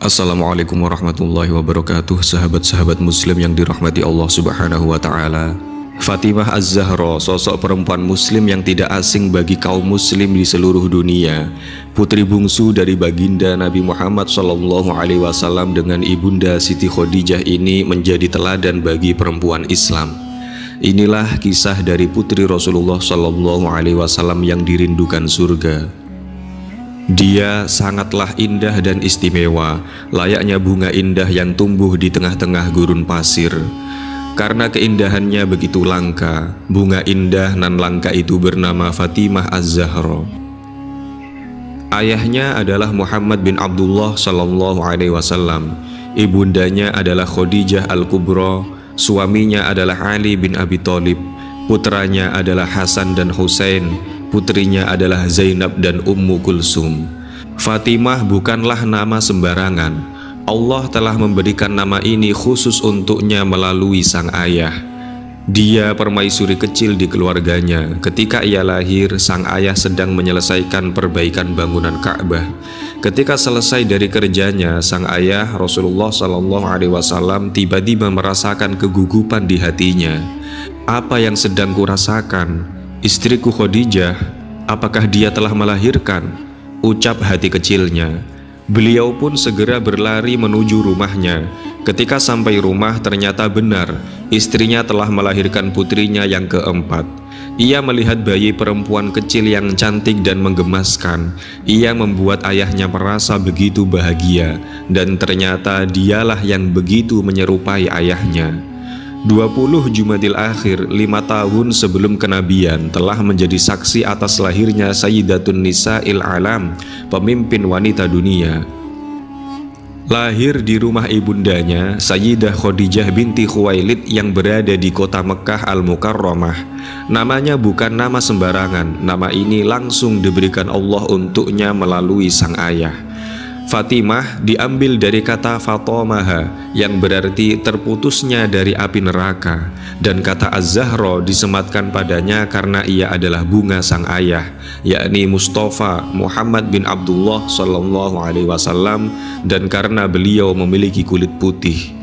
Assalamualaikum warahmatullahi wabarakatuh. Sahabat-sahabat muslim yang dirahmati Allah subhanahu wa ta'ala, Fatimah Az-Zahra, sosok perempuan muslim yang tidak asing bagi kaum muslim di seluruh dunia. Putri bungsu dari baginda Nabi Muhammad SAW dengan ibunda Siti Khadijah ini menjadi teladan bagi perempuan Islam. Inilah kisah dari putri Rasulullah SAW yang dirindukan surga. Dia sangatlah indah dan istimewa, layaknya bunga indah yang tumbuh di tengah-tengah gurun pasir. Karena keindahannya begitu langka, bunga indah nan langka itu bernama Fatimah Az-Zahra. Ayahnya adalah Muhammad bin Abdullah SAW, ibundanya adalah Khadijah Al-Kubra, suaminya adalah Ali bin Abi Thalib, putranya adalah Hasan dan Husain, putrinya adalah Zainab dan Ummu Kulsum. Fatimah bukanlah nama sembarangan. Allah telah memberikan nama ini khusus untuknya melalui sang ayah. Dia permaisuri kecil di keluarganya. Ketika ia lahir, sang ayah sedang menyelesaikan perbaikan bangunan Ka'bah. Ketika selesai dari kerjanya, sang ayah Rasulullah SAW tiba-tiba merasakan kegugupan di hatinya. Apa yang sedang kurasakan? Istriku Khadijah, apakah dia telah melahirkan? Ucap hati kecilnya. Beliau pun segera berlari menuju rumahnya. Ketika sampai rumah, ternyata benar, istrinya telah melahirkan putrinya yang keempat. Ia melihat bayi perempuan kecil yang cantik dan menggemaskan. Ia membuat ayahnya merasa begitu bahagia, dan ternyata dialah yang begitu menyerupai ayahnya. 20 Jumadil Akhir, 5 tahun sebelum kenabian, telah menjadi saksi atas lahirnya Sayyidatun Nisa'il Alam, pemimpin wanita dunia. Lahir di rumah ibundanya, Sayyidah Khadijah binti Khuwailid yang berada di kota Mekah Al-Mukarramah. Namanya bukan nama sembarangan, nama ini langsung diberikan Allah untuknya melalui sang ayah. Fatimah diambil dari kata Fatomaha yang berarti terputusnya dari api neraka, dan kata Az-Zahra disematkan padanya karena ia adalah bunga sang ayah, yakni Mustafa Muhammad bin Abdullah SAW, dan karena beliau memiliki kulit putih.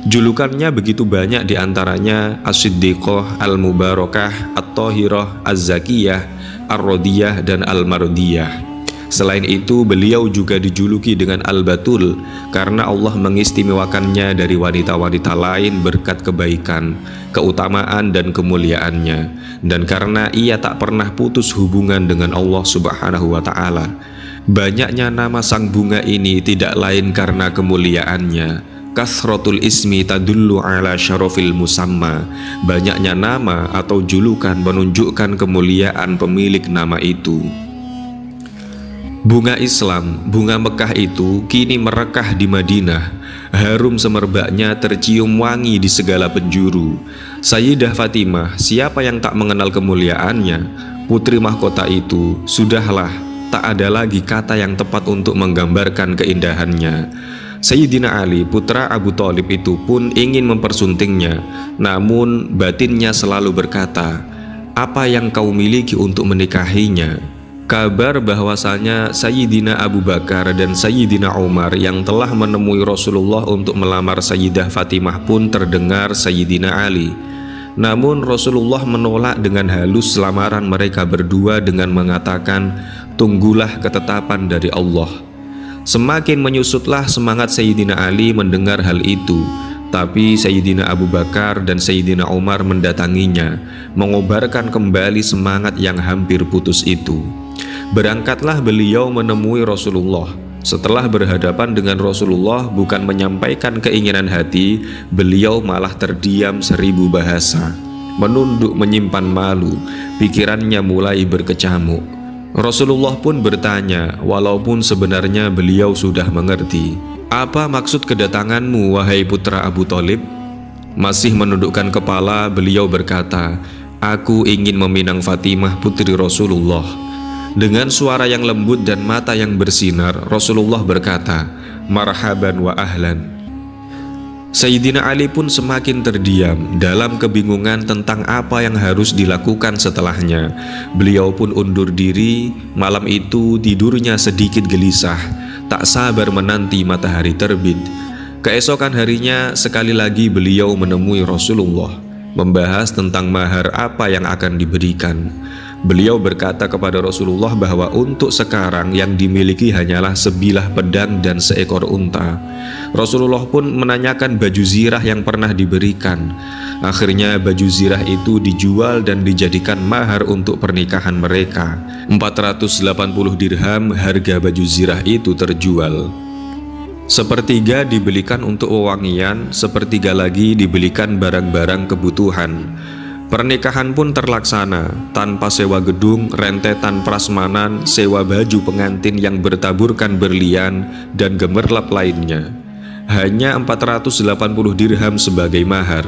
Julukannya begitu banyak, diantaranya As-Siddiqah, Al-Mubarakah, At-Tahirah, Az-Zakiyah, Ar-Rodiyah, dan Al-Mardiyah. Selain itu, beliau juga dijuluki dengan Al-Batul karena Allah mengistimewakannya dari wanita-wanita lain berkat kebaikan, keutamaan, dan kemuliaannya, dan karena ia tak pernah putus hubungan dengan Allah Subhanahu wa Ta'ala. Banyaknya nama sang bunga ini tidak lain karena kemuliaannya. Kasratul ismi tadullu ala syarafil musamma. Banyaknya nama atau julukan menunjukkan kemuliaan pemilik nama itu. Bunga Islam, bunga Mekah itu kini merekah di Madinah. Harum semerbaknya tercium wangi di segala penjuru. Sayyidah Fatimah, siapa yang tak mengenal kemuliaannya? Putri mahkota itu, sudahlah, tak ada lagi kata yang tepat untuk menggambarkan keindahannya. Sayyidina Ali, putra Abu Thalib itu pun ingin mempersuntingnya, namun batinnya selalu berkata, "Apa yang kau miliki untuk menikahinya?" Kabar bahwasanya Sayyidina Abu Bakar dan Sayyidina Umar yang telah menemui Rasulullah untuk melamar Sayyidah Fatimah pun terdengar Sayyidina Ali. Namun Rasulullah menolak dengan halus lamaran mereka berdua dengan mengatakan, "Tunggulah ketetapan dari Allah." Semakin menyusutlah semangat Sayyidina Ali mendengar hal itu. Tapi Sayyidina Abu Bakar dan Sayyidina Umar mendatanginya, mengobarkan kembali semangat yang hampir putus itu. Berangkatlah beliau menemui Rasulullah. Setelah berhadapan dengan Rasulullah, bukan menyampaikan keinginan hati, beliau malah terdiam 1000 bahasa, menunduk menyimpan malu, pikirannya mulai berkecamuk. Rasulullah pun bertanya, walaupun sebenarnya beliau sudah mengerti, "Apa maksud kedatanganmu, wahai putra Abu Thalib?" Masih menundukkan kepala, beliau berkata, "Aku ingin meminang Fatimah putri Rasulullah." Dengan suara yang lembut dan mata yang bersinar, Rasulullah berkata, "Marhaban wa ahlan." Sayyidina Ali pun semakin terdiam dalam kebingungan tentang apa yang harus dilakukan setelahnya. Beliau pun undur diri. Malam itu tidurnya sedikit gelisah. tak sabar menanti matahari terbit. Keesokan harinya sekali lagi beliau menemui Rasulullah, membahas tentang mahar apa yang akan diberikan. Beliau berkata kepada Rasulullah bahwa untuk sekarang yang dimiliki hanyalah sebilah pedang dan seekor unta. Rasulullah pun menanyakan baju zirah yang pernah diberikan. Akhirnya baju zirah itu dijual dan dijadikan mahar untuk pernikahan mereka. 480 dirham harga baju zirah itu terjual. Sepertiga dibelikan untuk wewangian, sepertiga lagi dibelikan barang-barang kebutuhan. Pernikahan pun terlaksana tanpa sewa gedung, rentetan prasmanan, sewa baju pengantin yang bertaburkan berlian dan gemerlap lainnya. Hanya 480 dirham sebagai mahar.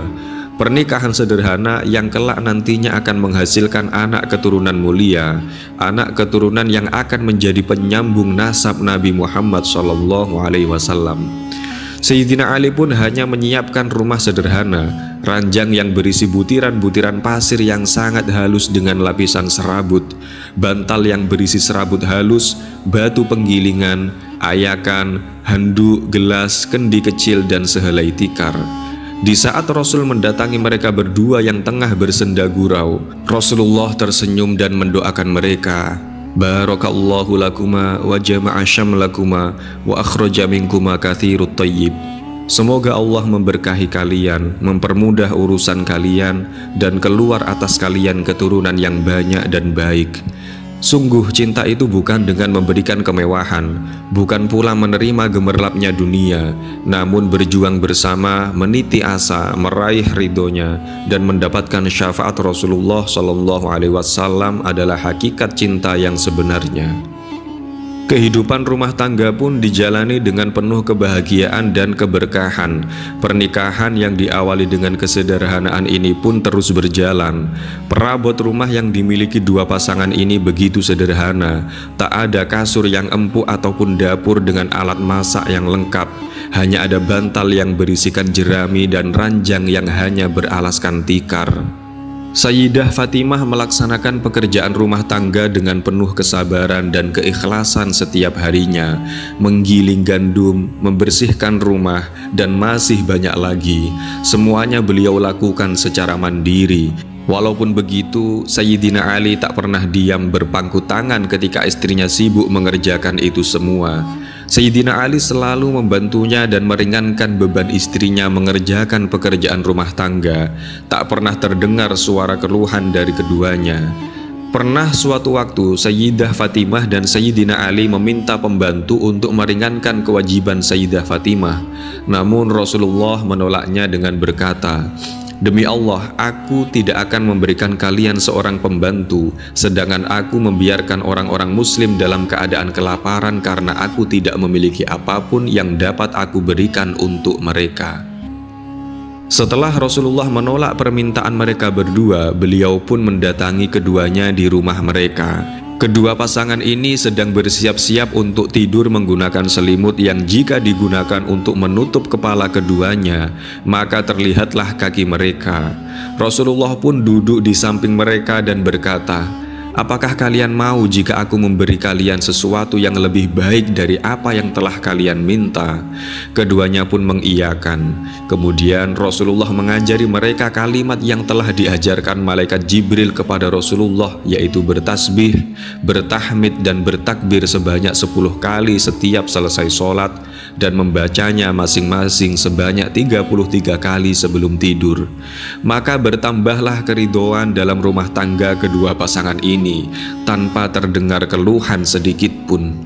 Pernikahan sederhana yang kelak nantinya akan menghasilkan anak keturunan mulia, anak keturunan yang akan menjadi penyambung nasab Nabi Muhammad SAW. Sayyidina Ali pun hanya menyiapkan rumah sederhana, ranjang yang berisi butiran-butiran pasir yang sangat halus dengan lapisan serabut, bantal yang berisi serabut halus, batu penggilingan, ayakan, handuk, gelas, kendi kecil, dan sehelai tikar. Di saat Rasul mendatangi mereka berdua yang tengah bersenda gurau, Rasulullah tersenyum dan mendoakan mereka. Barakallahu lakuma wa jama'a syamlakuma wa akhraja minkuma katsirut thayyib. Semoga Allah memberkahi kalian, mempermudah urusan kalian, dan keluar atas kalian keturunan yang banyak dan baik. Sungguh cinta itu bukan dengan memberikan kemewahan, bukan pula menerima gemerlapnya dunia, namun berjuang bersama, meniti asa, meraih ridhonya, dan mendapatkan syafaat Rasulullah SAW adalah hakikat cinta yang sebenarnya. Kehidupan rumah tangga pun dijalani dengan penuh kebahagiaan dan keberkahan. Pernikahan yang diawali dengan kesederhanaan ini pun terus berjalan. Perabot rumah yang dimiliki dua pasangan ini begitu sederhana. Tak ada kasur yang empuk ataupun dapur dengan alat masak yang lengkap. Hanya ada bantal yang berisikan jerami dan ranjang yang hanya beralaskan tikar. Sayyidah Fatimah melaksanakan pekerjaan rumah tangga dengan penuh kesabaran dan keikhlasan setiap harinya, menggiling gandum, membersihkan rumah, dan masih banyak lagi. Semuanya beliau lakukan secara mandiri. Walaupun begitu, Sayyidina Ali tak pernah diam berpangku tangan ketika istrinya sibuk mengerjakan itu semua. Sayyidina Ali selalu membantunya dan meringankan beban istrinya mengerjakan pekerjaan rumah tangga. Tak pernah terdengar suara keluhan dari keduanya. Pernah suatu waktu Sayyidah Fatimah dan Sayyidina Ali meminta pembantu untuk meringankan kewajiban Sayyidah Fatimah. Namun Rasulullah menolaknya dengan berkata, "Demi Allah, aku tidak akan memberikan kalian seorang pembantu, sedangkan aku membiarkan orang-orang muslim dalam keadaan kelaparan karena aku tidak memiliki apapun yang dapat aku berikan untuk mereka." Setelah Rasulullah menolak permintaan mereka berdua, beliau pun mendatangi keduanya di rumah mereka. Kedua pasangan ini sedang bersiap-siap untuk tidur menggunakan selimut yang jika digunakan untuk menutup kepala keduanya, maka terlihatlah kaki mereka. Rasulullah pun duduk di samping mereka dan berkata, "Apakah kalian mau jika aku memberi kalian sesuatu yang lebih baik dari apa yang telah kalian minta?" Keduanya pun mengiyakan. Kemudian Rasulullah mengajari mereka kalimat yang telah diajarkan malaikat Jibril kepada Rasulullah, yaitu bertasbih, bertahmid, dan bertakbir sebanyak 10 kali setiap selesai sholat, dan membacanya masing-masing sebanyak 33 kali sebelum tidur. Maka bertambahlah keridhoan dalam rumah tangga kedua pasangan ini tanpa terdengar keluhan sedikit pun.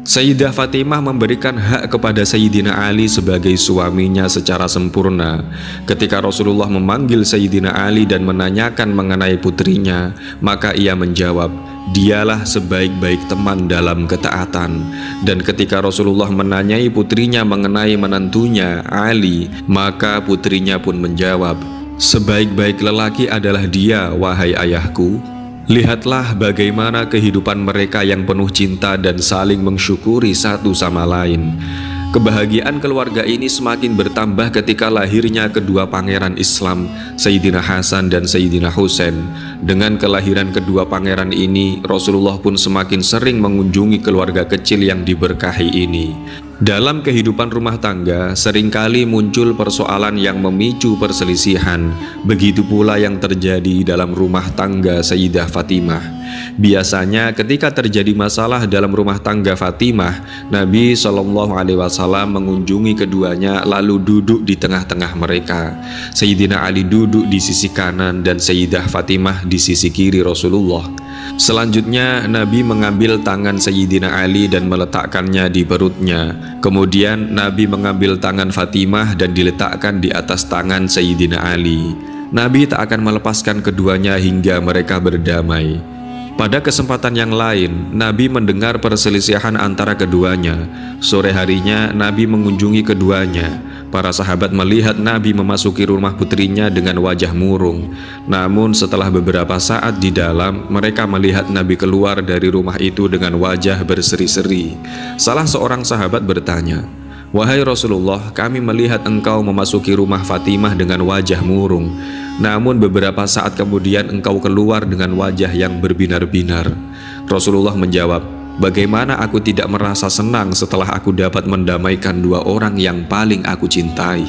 Sayyidah Fatimah memberikan hak kepada Sayyidina Ali sebagai suaminya secara sempurna. Ketika Rasulullah memanggil Sayyidina Ali dan menanyakan mengenai putrinya, maka ia menjawab, "Dialah sebaik-baik teman dalam ketaatan." Dan ketika Rasulullah menanyai putrinya mengenai menantunya Ali, maka putrinya pun menjawab, "Sebaik-baik lelaki adalah dia, wahai ayahku." Lihatlah bagaimana kehidupan mereka yang penuh cinta dan saling mensyukuri satu sama lain. Kebahagiaan keluarga ini semakin bertambah ketika lahirnya kedua pangeran Islam, Sayyidina Hasan dan Sayyidina Husain. Dengan kelahiran kedua pangeran ini, Rasulullah pun semakin sering mengunjungi keluarga kecil yang diberkahi ini. Dalam kehidupan rumah tangga, seringkali muncul persoalan yang memicu perselisihan. Begitu pula yang terjadi dalam rumah tangga Sayyidah Fatimah. Biasanya ketika terjadi masalah dalam rumah tangga Fatimah, Nabi SAW mengunjungi keduanya lalu duduk di tengah-tengah mereka. Sayyidina Ali duduk di sisi kanan dan Sayyidah Fatimah di sisi kiri Rasulullah. Selanjutnya Nabi mengambil tangan Sayyidina Ali dan meletakkannya di perutnya. Kemudian Nabi mengambil tangan Fatimah dan diletakkan di atas tangan Sayyidina Ali. Nabi tak akan melepaskan keduanya hingga mereka berdamai. Pada kesempatan yang lain, Nabi mendengar perselisihan antara keduanya. Sore harinya, Nabi mengunjungi keduanya. Para sahabat melihat Nabi memasuki rumah putrinya dengan wajah murung. Namun setelah beberapa saat di dalam, mereka melihat Nabi keluar dari rumah itu dengan wajah berseri-seri. Salah seorang sahabat bertanya, "Wahai Rasulullah, kami melihat engkau memasuki rumah Fatimah dengan wajah murung. Namun beberapa saat kemudian engkau keluar dengan wajah yang berbinar-binar." Rasulullah menjawab, "Bagaimana aku tidak merasa senang setelah aku dapat mendamaikan dua orang yang paling aku cintai?"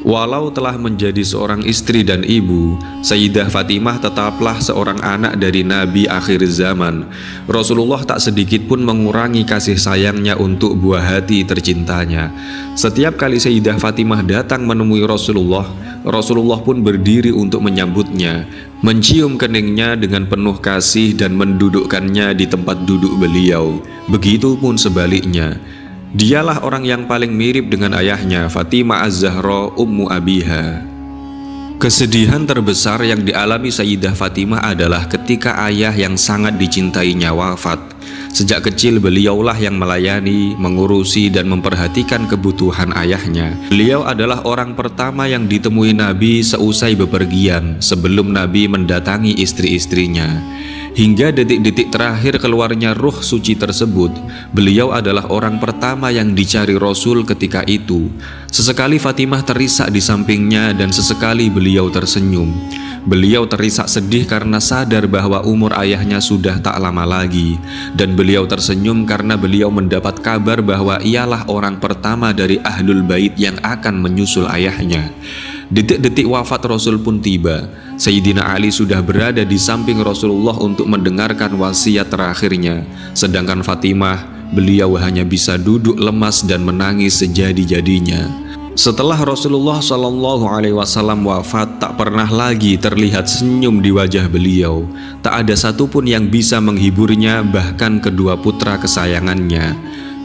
Walau telah menjadi seorang istri dan ibu, Sayyidah Fatimah tetaplah seorang anak dari Nabi akhir zaman. Rasulullah tak sedikit pun mengurangi kasih sayangnya untuk buah hati tercintanya. Setiap kali Sayyidah Fatimah datang menemui Rasulullah, Rasulullah pun berdiri untuk menyambutnya, mencium keningnya dengan penuh kasih dan mendudukkannya di tempat duduk beliau. Begitupun sebaliknya. Dialah orang yang paling mirip dengan ayahnya, Fatimah Az-Zahra Ummu Abiha. Kesedihan terbesar yang dialami Sayyidah Fatimah adalah ketika ayah yang sangat dicintainya wafat. Sejak kecil beliaulah yang melayani, mengurusi dan memperhatikan kebutuhan ayahnya. Beliau adalah orang pertama yang ditemui Nabi seusai bepergian, sebelum Nabi mendatangi istri-istrinya. Hingga detik-detik terakhir keluarnya ruh suci tersebut, beliau adalah orang pertama yang dicari Rasul ketika itu. Sesekali Fatimah terisak di sampingnya dan sesekali beliau tersenyum. Beliau terisak sedih karena sadar bahwa umur ayahnya sudah tak lama lagi, dan beliau tersenyum karena beliau mendapat kabar bahwa ialah orang pertama dari Ahlul Bait yang akan menyusul ayahnya. Detik-detik wafat Rasul pun tiba. Sayyidina Ali sudah berada di samping Rasulullah untuk mendengarkan wasiat terakhirnya. Sedangkan Fatimah, beliau hanya bisa duduk lemas dan menangis sejadi-jadinya. Setelah Rasulullah SAW wafat, tak pernah lagi terlihat senyum di wajah beliau. Tak ada satupun yang bisa menghiburnya, bahkan kedua putra kesayangannya.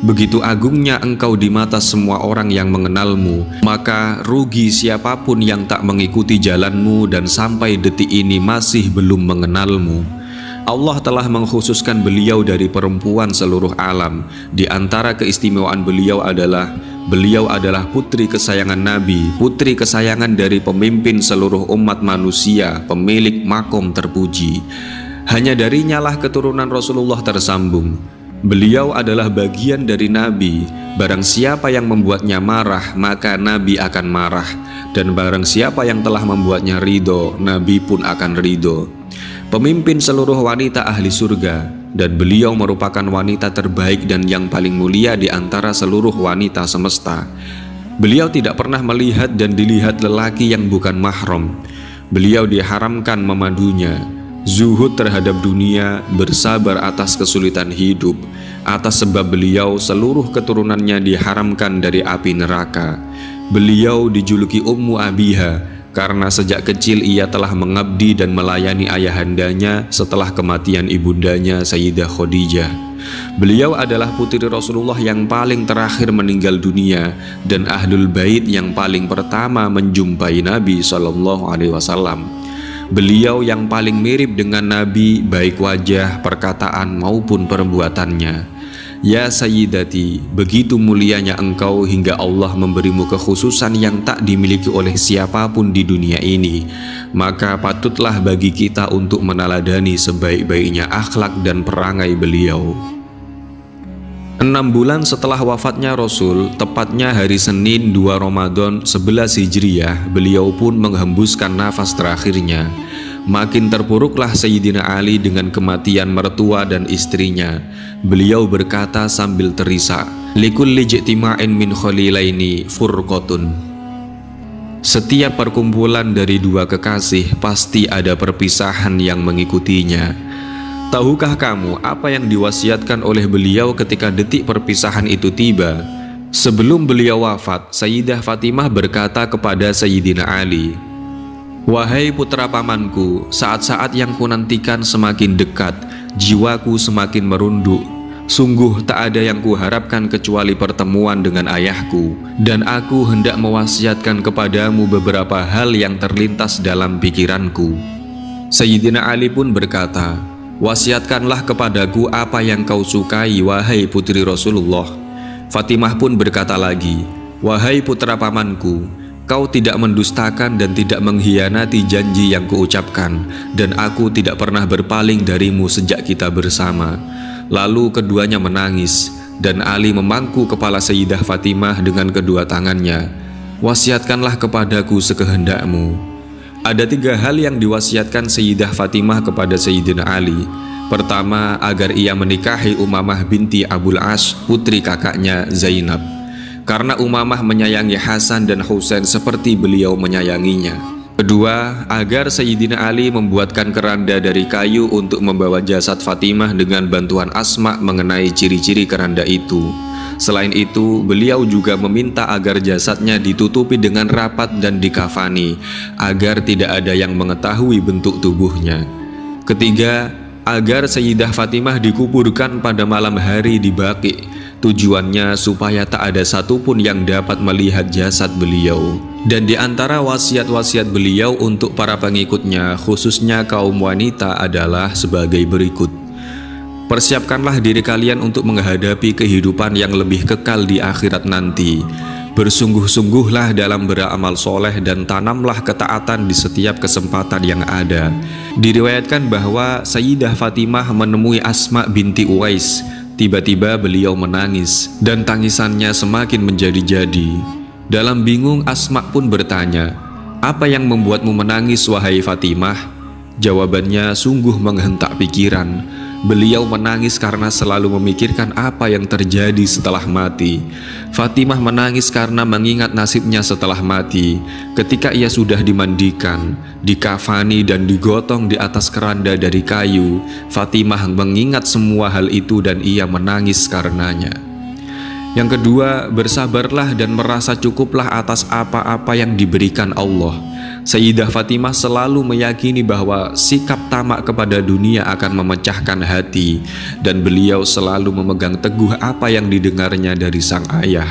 Begitu agungnya engkau di mata semua orang yang mengenalmu, maka rugi siapapun yang tak mengikuti jalanmu dan sampai detik ini masih belum mengenalmu. Allah telah mengkhususkan beliau dari perempuan seluruh alam. Di antara keistimewaan beliau adalah putri kesayangan Nabi, putri kesayangan dari pemimpin seluruh umat manusia, pemilik makom terpuji. Hanya darinya lah keturunan Rasulullah tersambung. Beliau adalah bagian dari Nabi. Barang siapa yang membuatnya marah, maka Nabi akan marah. Dan barang siapa yang telah membuatnya ridho, Nabi pun akan ridho. Pemimpin seluruh wanita ahli surga, dan beliau merupakan wanita terbaik dan yang paling mulia di antara seluruh wanita semesta. Beliau tidak pernah melihat dan dilihat lelaki yang bukan mahram. Beliau diharamkan memadunya. Zuhud terhadap dunia, bersabar atas kesulitan hidup. Atas sebab beliau, seluruh keturunannya diharamkan dari api neraka. Beliau dijuluki Ummu Abiha karena sejak kecil ia telah mengabdi dan melayani ayahandanya setelah kematian ibundanya Sayyidah Khadijah. Beliau adalah putri Rasulullah yang paling terakhir meninggal dunia dan Ahlul Bait yang paling pertama menjumpai Nabi SAW. Beliau yang paling mirip dengan Nabi, baik wajah, perkataan maupun perbuatannya. Ya Sayyidati, begitu mulianya engkau hingga Allah memberimu kekhususan yang tak dimiliki oleh siapapun di dunia ini. Maka patutlah bagi kita untuk meneladani sebaik-baiknya akhlak dan perangai beliau. 6 bulan setelah wafatnya Rasul, tepatnya hari Senin 2 Ramadan 11 Hijriah, beliau pun menghembuskan nafas terakhirnya. Makin terpuruklah Sayyidina Ali dengan kematian mertua dan istrinya. Beliau berkata sambil terisak, "Likulli ijtima'in min khalilaini furqatun." Setiap perkumpulan dari dua kekasih pasti ada perpisahan yang mengikutinya. Tahukah kamu apa yang diwasiatkan oleh beliau ketika detik perpisahan itu tiba? Sebelum beliau wafat, Sayyidah Fatimah berkata kepada Sayyidina Ali, "Wahai putra pamanku, saat-saat yang kunantikan semakin dekat, jiwaku semakin merunduk. Sungguh tak ada yang kuharapkan kecuali pertemuan dengan ayahku, dan aku hendak mewasiatkan kepadamu beberapa hal yang terlintas dalam pikiranku." Sayyidina Ali pun berkata, "Wasiatkanlah kepadaku apa yang kau sukai, wahai putri Rasulullah." Fatimah pun berkata lagi, "Wahai putra pamanku, kau tidak mendustakan dan tidak mengkhianati janji yang kuucapkan, dan aku tidak pernah berpaling darimu sejak kita bersama." Lalu keduanya menangis, dan Ali memangku kepala Sayyidah Fatimah dengan kedua tangannya. "Wasiatkanlah kepadaku sekehendakmu." Ada 3 hal yang diwasiatkan Sayyidah Fatimah kepada Sayyidina Ali. Pertama, agar ia menikahi Umamah binti Abul As, putri kakaknya Zainab, karena Umamah menyayangi Hasan dan Husain seperti beliau menyayanginya. Kedua, agar Sayyidina Ali membuatkan keranda dari kayu untuk membawa jasad Fatimah dengan bantuan Asma mengenai ciri-ciri keranda itu. Selain itu, beliau juga meminta agar jasadnya ditutupi dengan rapat dan dikafani, agar tidak ada yang mengetahui bentuk tubuhnya. Ketiga, agar Sayyidah Fatimah dikuburkan pada malam hari di Baqi. Tujuannya supaya tak ada satupun yang dapat melihat jasad beliau. Dan di antara wasiat-wasiat beliau untuk para pengikutnya, khususnya kaum wanita, adalah sebagai berikut. Persiapkanlah diri kalian untuk menghadapi kehidupan yang lebih kekal di akhirat nanti. Bersungguh-sungguhlah dalam beramal soleh dan tanamlah ketaatan di setiap kesempatan yang ada. Diriwayatkan bahwa Sayyidah Fatimah menemui Asma binti Uwais. Tiba-tiba beliau menangis dan tangisannya semakin menjadi-jadi. Dalam bingung, Asma pun bertanya, "Apa yang membuatmu menangis, wahai Fatimah?" Jawabannya sungguh menghentak pikiran. Beliau menangis karena selalu memikirkan apa yang terjadi setelah mati. Fatimah menangis karena mengingat nasibnya setelah mati. Ketika ia sudah dimandikan, dikafani dan digotong di atas keranda dari kayu, Fatimah mengingat semua hal itu dan ia menangis karenanya. Yang kedua, bersabarlah dan merasa cukuplah atas apa-apa yang diberikan Allah. Sayyidah Fatimah selalu meyakini bahwa sikap tamak kepada dunia akan memecahkan hati, dan beliau selalu memegang teguh apa yang didengarnya dari sang ayah.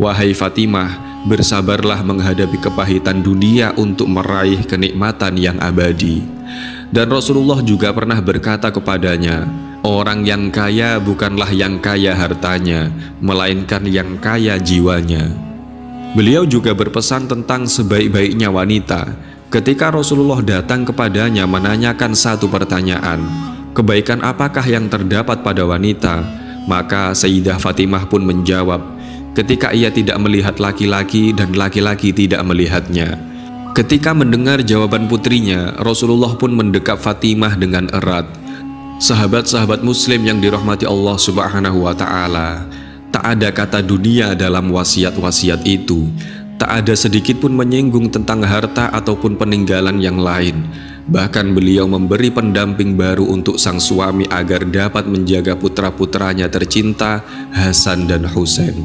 "Wahai Fatimah, bersabarlah menghadapi kepahitan dunia untuk meraih kenikmatan yang abadi." Dan Rasulullah juga pernah berkata kepadanya, "Orang yang kaya bukanlah yang kaya hartanya, melainkan yang kaya jiwanya." Beliau juga berpesan tentang sebaik-baiknya wanita. Ketika Rasulullah datang kepadanya menanyakan satu pertanyaan, "Kebaikan apakah yang terdapat pada wanita?" Maka Sayyidah Fatimah pun menjawab, "Ketika ia tidak melihat laki-laki dan laki-laki tidak melihatnya." Ketika mendengar jawaban putrinya, Rasulullah pun mendekap Fatimah dengan erat. Sahabat-sahabat Muslim yang dirahmati Allah Subhanahu wa Ta'ala, tak ada kata dunia dalam wasiat-wasiat itu. Tak ada sedikit pun menyinggung tentang harta ataupun peninggalan yang lain. Bahkan beliau memberi pendamping baru untuk sang suami agar dapat menjaga putra-putranya tercinta, Hasan dan Husain.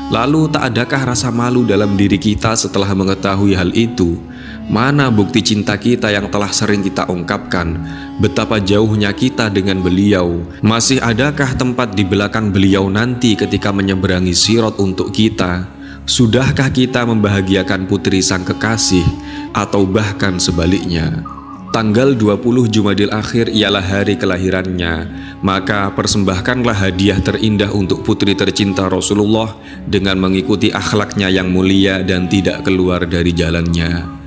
Lalu tak adakah rasa malu dalam diri kita setelah mengetahui hal itu? Mana bukti cinta kita yang telah sering kita ungkapkan? Betapa jauhnya kita dengan beliau. Masih adakah tempat di belakang beliau nanti ketika menyeberangi Sirat untuk kita? Sudahkah kita membahagiakan putri sang kekasih, atau bahkan sebaliknya? Tanggal 20 Jumadil Akhir ialah hari kelahirannya. Maka persembahkanlah hadiah terindah untuk putri tercinta Rasulullah dengan mengikuti akhlaknya yang mulia dan tidak keluar dari jalannya.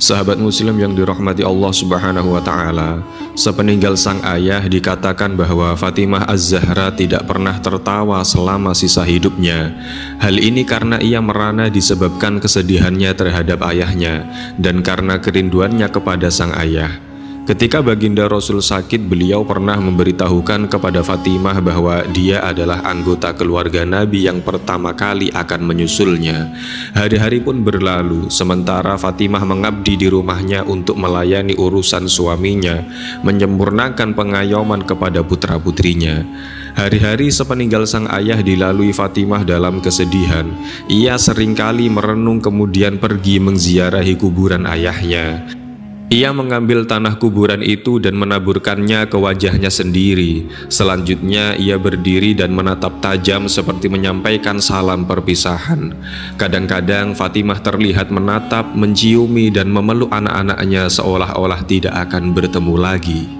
Sahabat muslim yang dirahmati Allah Subhanahu wa ta'ala, sepeninggal sang ayah dikatakan bahwa Fatimah Az-Zahra tidak pernah tertawa selama sisa hidupnya. Hal ini karena ia merana disebabkan kesedihannya terhadap ayahnya dan karena kerinduannya kepada sang ayah. Ketika baginda Rasul sakit, beliau pernah memberitahukan kepada Fatimah bahwa dia adalah anggota keluarga Nabi yang pertama kali akan menyusulnya. Hari-hari pun berlalu, sementara Fatimah mengabdi di rumahnya untuk melayani urusan suaminya, menyempurnakan pengayoman kepada putra-putrinya. Hari-hari sepeninggal sang ayah dilalui Fatimah dalam kesedihan. Ia seringkali merenung kemudian pergi mengziarahi kuburan ayahnya. Ia mengambil tanah kuburan itu dan menaburkannya ke wajahnya sendiri. Selanjutnya ia berdiri dan menatap tajam seperti menyampaikan salam perpisahan. Kadang-kadang Fatimah terlihat menatap, menciumi dan memeluk anak-anaknya seolah-olah tidak akan bertemu lagi.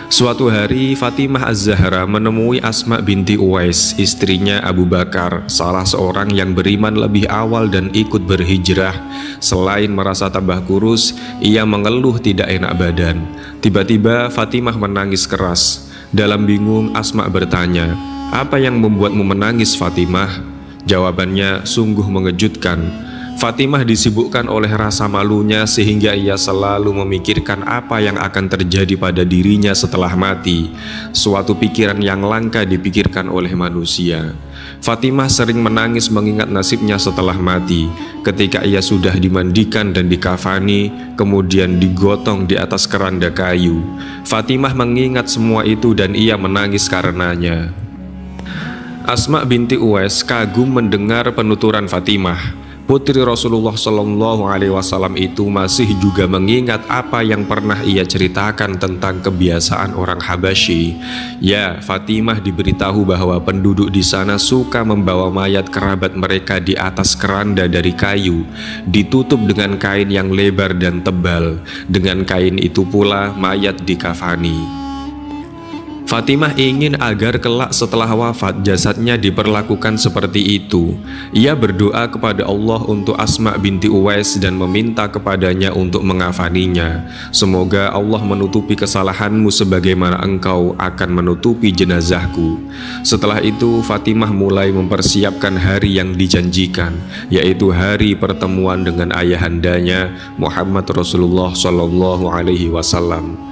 Suatu hari Fatimah Az-Zahra menemui Asma binti Uwais, istrinya Abu Bakar, salah seorang yang beriman lebih awal dan ikut berhijrah. Selain merasa tambah kurus, ia mengeluh tidak enak badan. Tiba-tiba Fatimah menangis keras. Dalam bingung, Asma bertanya, "Apa yang membuatmu menangis, Fatimah?" Jawabannya sungguh mengejutkan. Fatimah disibukkan oleh rasa malunya sehingga ia selalu memikirkan apa yang akan terjadi pada dirinya setelah mati, suatu pikiran yang langka dipikirkan oleh manusia. Fatimah sering menangis mengingat nasibnya setelah mati, ketika ia sudah dimandikan dan dikafani, kemudian digotong di atas keranda kayu. Fatimah mengingat semua itu dan ia menangis karenanya. Asma binti Uwais kagum mendengar penuturan Fatimah. Putri Rasulullah Shallallahu Alaihi Wasallam itu masih juga mengingat apa yang pernah ia ceritakan tentang kebiasaan orang Habasyi. Ya, Fatimah diberitahu bahwa penduduk di sana suka membawa mayat kerabat mereka di atas keranda dari kayu, ditutup dengan kain yang lebar dan tebal. Dengan kain itu pula mayat dikafani. Fatimah ingin agar kelak setelah wafat jasadnya diperlakukan seperti itu. Ia berdoa kepada Allah untuk Asma binti Uwais dan meminta kepadanya untuk mengafaninya. Semoga Allah menutupi kesalahanmu sebagaimana engkau akan menutupi jenazahku. Setelah itu Fatimah mulai mempersiapkan hari yang dijanjikan, yaitu hari pertemuan dengan ayahandanya Muhammad Rasulullah Shallallahu Alaihi Wasallam.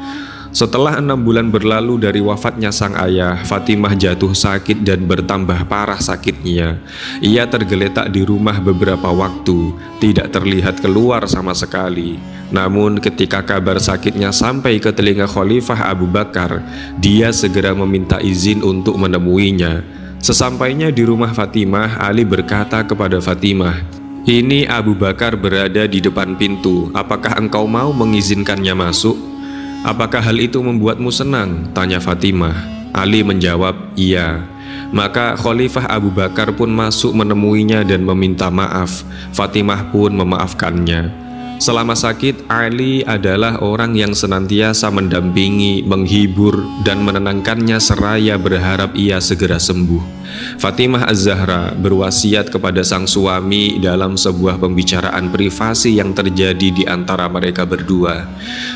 Setelah 6 bulan berlalu dari wafatnya sang ayah, Fatimah jatuh sakit dan bertambah parah sakitnya. Ia tergeletak di rumah beberapa waktu, tidak terlihat keluar sama sekali. Namun ketika kabar sakitnya sampai ke telinga Khalifah Abu Bakar, dia segera meminta izin untuk menemuinya. Sesampainya di rumah Fatimah, Ali berkata kepada Fatimah, "Ini Abu Bakar berada di depan pintu, apakah engkau mau mengizinkannya masuk?" "Apakah hal itu membuatmu senang?" tanya Fatimah. Ali menjawab, "Iya." Maka Khalifah Abu Bakar pun masuk menemuinya dan meminta maaf. Fatimah pun memaafkannya. Selama sakit, Ali adalah orang yang senantiasa mendampingi, menghibur, dan menenangkannya seraya berharap ia segera sembuh. Fatimah Az-Zahra berwasiat kepada sang suami dalam sebuah pembicaraan privasi yang terjadi di antara mereka berdua.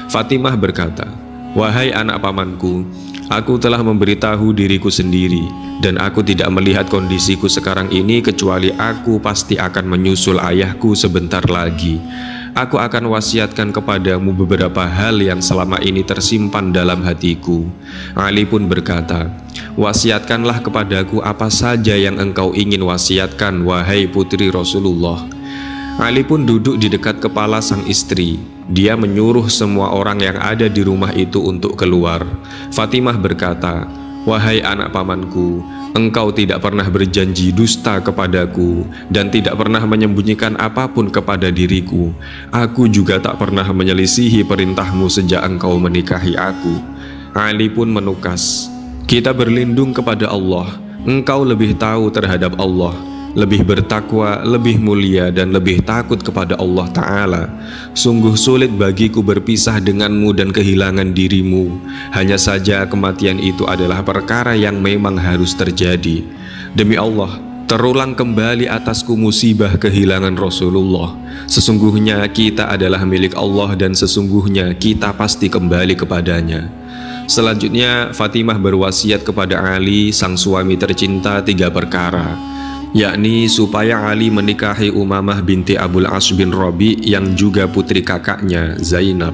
Fatimah berkata, "Wahai anak pamanku, aku telah memberitahu diriku sendiri, dan aku tidak melihat kondisiku sekarang ini kecuali aku pasti akan menyusul ayahku sebentar lagi. Aku akan wasiatkan kepadamu beberapa hal yang selama ini tersimpan dalam hatiku." Ali pun berkata, "Wasiatkanlah kepadaku apa saja yang engkau ingin wasiatkan, wahai putri Rasulullah." Ali pun duduk di dekat kepala sang istri. Dia menyuruh semua orang yang ada di rumah itu untuk keluar. Fatimah berkata, "Wahai anak pamanku, engkau tidak pernah berjanji dusta kepadaku dan tidak pernah menyembunyikan apapun kepada diriku. Aku juga tak pernah menyelisihi perintahmu sejak engkau menikahi aku." Ali pun menukas, "Kita berlindung kepada Allah. Engkau lebih tahu terhadap Allah, lebih bertakwa, lebih mulia, dan lebih takut kepada Allah Ta'ala. Sungguh sulit bagiku berpisah denganmu dan kehilangan dirimu. Hanya saja kematian itu adalah perkara yang memang harus terjadi. Demi Allah, Terulang kembali atasku musibah kehilangan Rasulullah. Sesungguhnya kita adalah milik Allah dan sesungguhnya kita pasti kembali kepadanya. Selanjutnya Fatimah berwasiat kepada Ali sang suami tercinta 3 perkara, yakni supaya Ali menikahi Umamah binti Abul As bin Rabi yang juga putri kakaknya Zainab.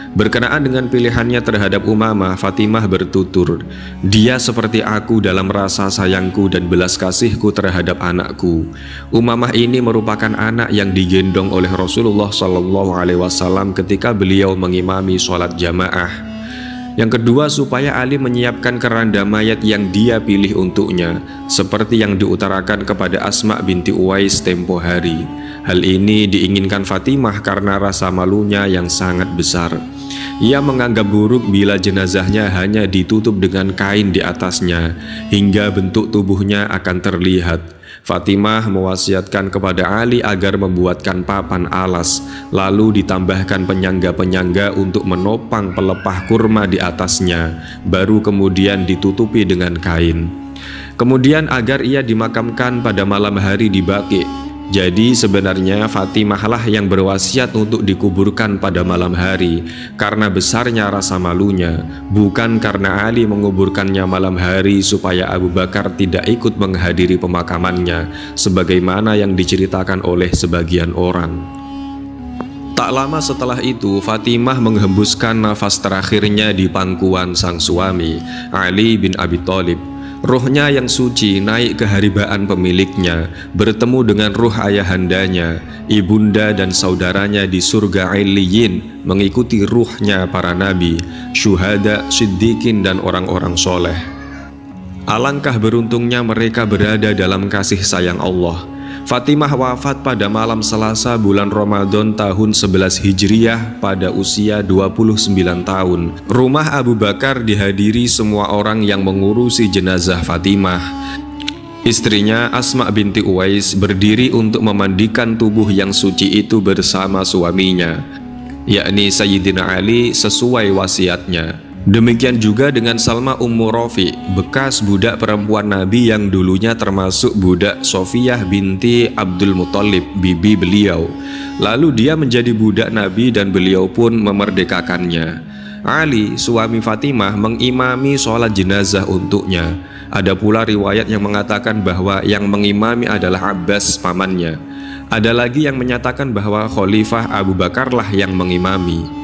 Berkenaan dengan pilihannya terhadap Umamah, Fatimah bertutur, "Dia seperti aku dalam rasa sayangku dan belas kasihku terhadap anakku." Umamah ini merupakan anak yang digendong oleh Rasulullah SAW ketika beliau mengimami sholat jamaah. Yang kedua, supaya Ali menyiapkan keranda mayat yang dia pilih untuknya, seperti yang diutarakan kepada Asma binti Uwais tempo hari. Hal ini diinginkan Fatimah karena rasa malunya yang sangat besar. Ia menganggap buruk bila jenazahnya hanya ditutup dengan kain di atasnya, hingga bentuk tubuhnya akan terlihat. Fatimah mewasiatkan kepada Ali agar membuatkan papan alas, lalu ditambahkan penyangga-penyangga untuk menopang pelepah kurma di atasnya, baru kemudian ditutupi dengan kain. Kemudian agar ia dimakamkan pada malam hari di Baqi. Jadi sebenarnya Fatimahlah yang berwasiat untuk dikuburkan pada malam hari karena besarnya rasa malunya, bukan karena Ali menguburkannya malam hari supaya Abu Bakar tidak ikut menghadiri pemakamannya, sebagaimana yang diceritakan oleh sebagian orang. Tak lama setelah itu, Fatimah menghembuskan nafas terakhirnya di pangkuan sang suami, Ali bin Abi Thalib. Ruhnya yang suci naik ke haribaan pemiliknya, bertemu dengan ruh ayahandanya, ibunda dan saudaranya di surga Illiyin, mengikuti ruhnya para nabi, syuhada, siddiqin dan orang-orang soleh. Alangkah beruntungnya mereka berada dalam kasih sayang Allah. Fatimah wafat pada malam Selasa bulan Ramadan tahun 11 Hijriah pada usia 29 tahun. Rumah Abu Bakar dihadiri semua orang yang mengurusi jenazah Fatimah. Istrinya Asma binti Uwais berdiri untuk memandikan tubuh yang suci itu bersama suaminya, yakni Sayyidina Ali sesuai wasiatnya. Demikian juga dengan Salma Ummu Rafi, bekas budak perempuan Nabi yang dulunya termasuk budak Sofiyah binti Abdul Muthalib, bibi beliau. Lalu dia menjadi budak Nabi dan beliau pun memerdekakannya. Ali, suami Fatimah, mengimami sholat jenazah untuknya. Ada pula riwayat yang mengatakan bahwa yang mengimami adalah Abbas, pamannya. Ada lagi yang menyatakan bahwa Khalifah Abu Bakarlah yang mengimami.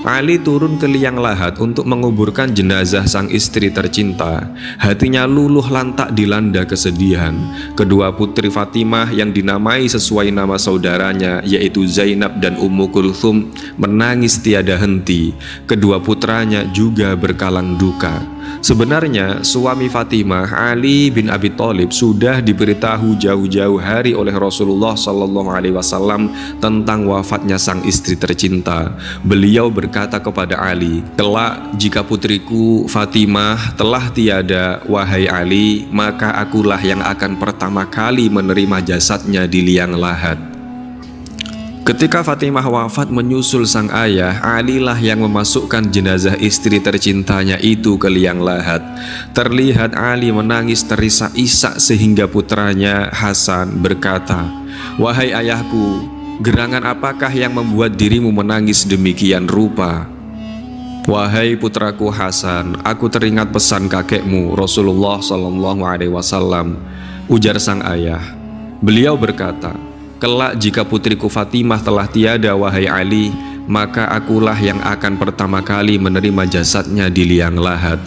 Ali turun ke liang lahat untuk menguburkan jenazah sang istri tercinta. Hatinya luluh lantak dilanda kesedihan. Kedua putri Fatimah yang dinamai sesuai nama saudaranya, yaitu Zainab dan Ummu Kulthum, menangis tiada henti. Kedua putranya juga berkalang duka. Sebenarnya suami Fatimah, Ali bin Abi Thalib, sudah diberitahu jauh-jauh hari oleh Rasulullah SAW tentang wafatnya sang istri tercinta. Beliau berkata kepada Ali, "Kelak jika putriku Fatimah telah tiada, wahai Ali, maka akulah yang akan pertama kali menerima jasadnya di liang lahat." Ketika Fatimah wafat menyusul sang ayah, Ali lah yang memasukkan jenazah istri tercintanya itu ke liang lahat. Terlihat Ali menangis terisak-isak sehingga putranya Hasan berkata, "Wahai ayahku, gerangan apakah yang membuat dirimu menangis demikian rupa?" "Wahai putraku Hasan, aku teringat pesan kakekmu Rasulullah SAW," ujar sang ayah. Beliau berkata, "Kelak jika putriku Fatimah telah tiada, wahai Ali, maka akulah yang akan pertama kali menerima jasadnya di liang lahat."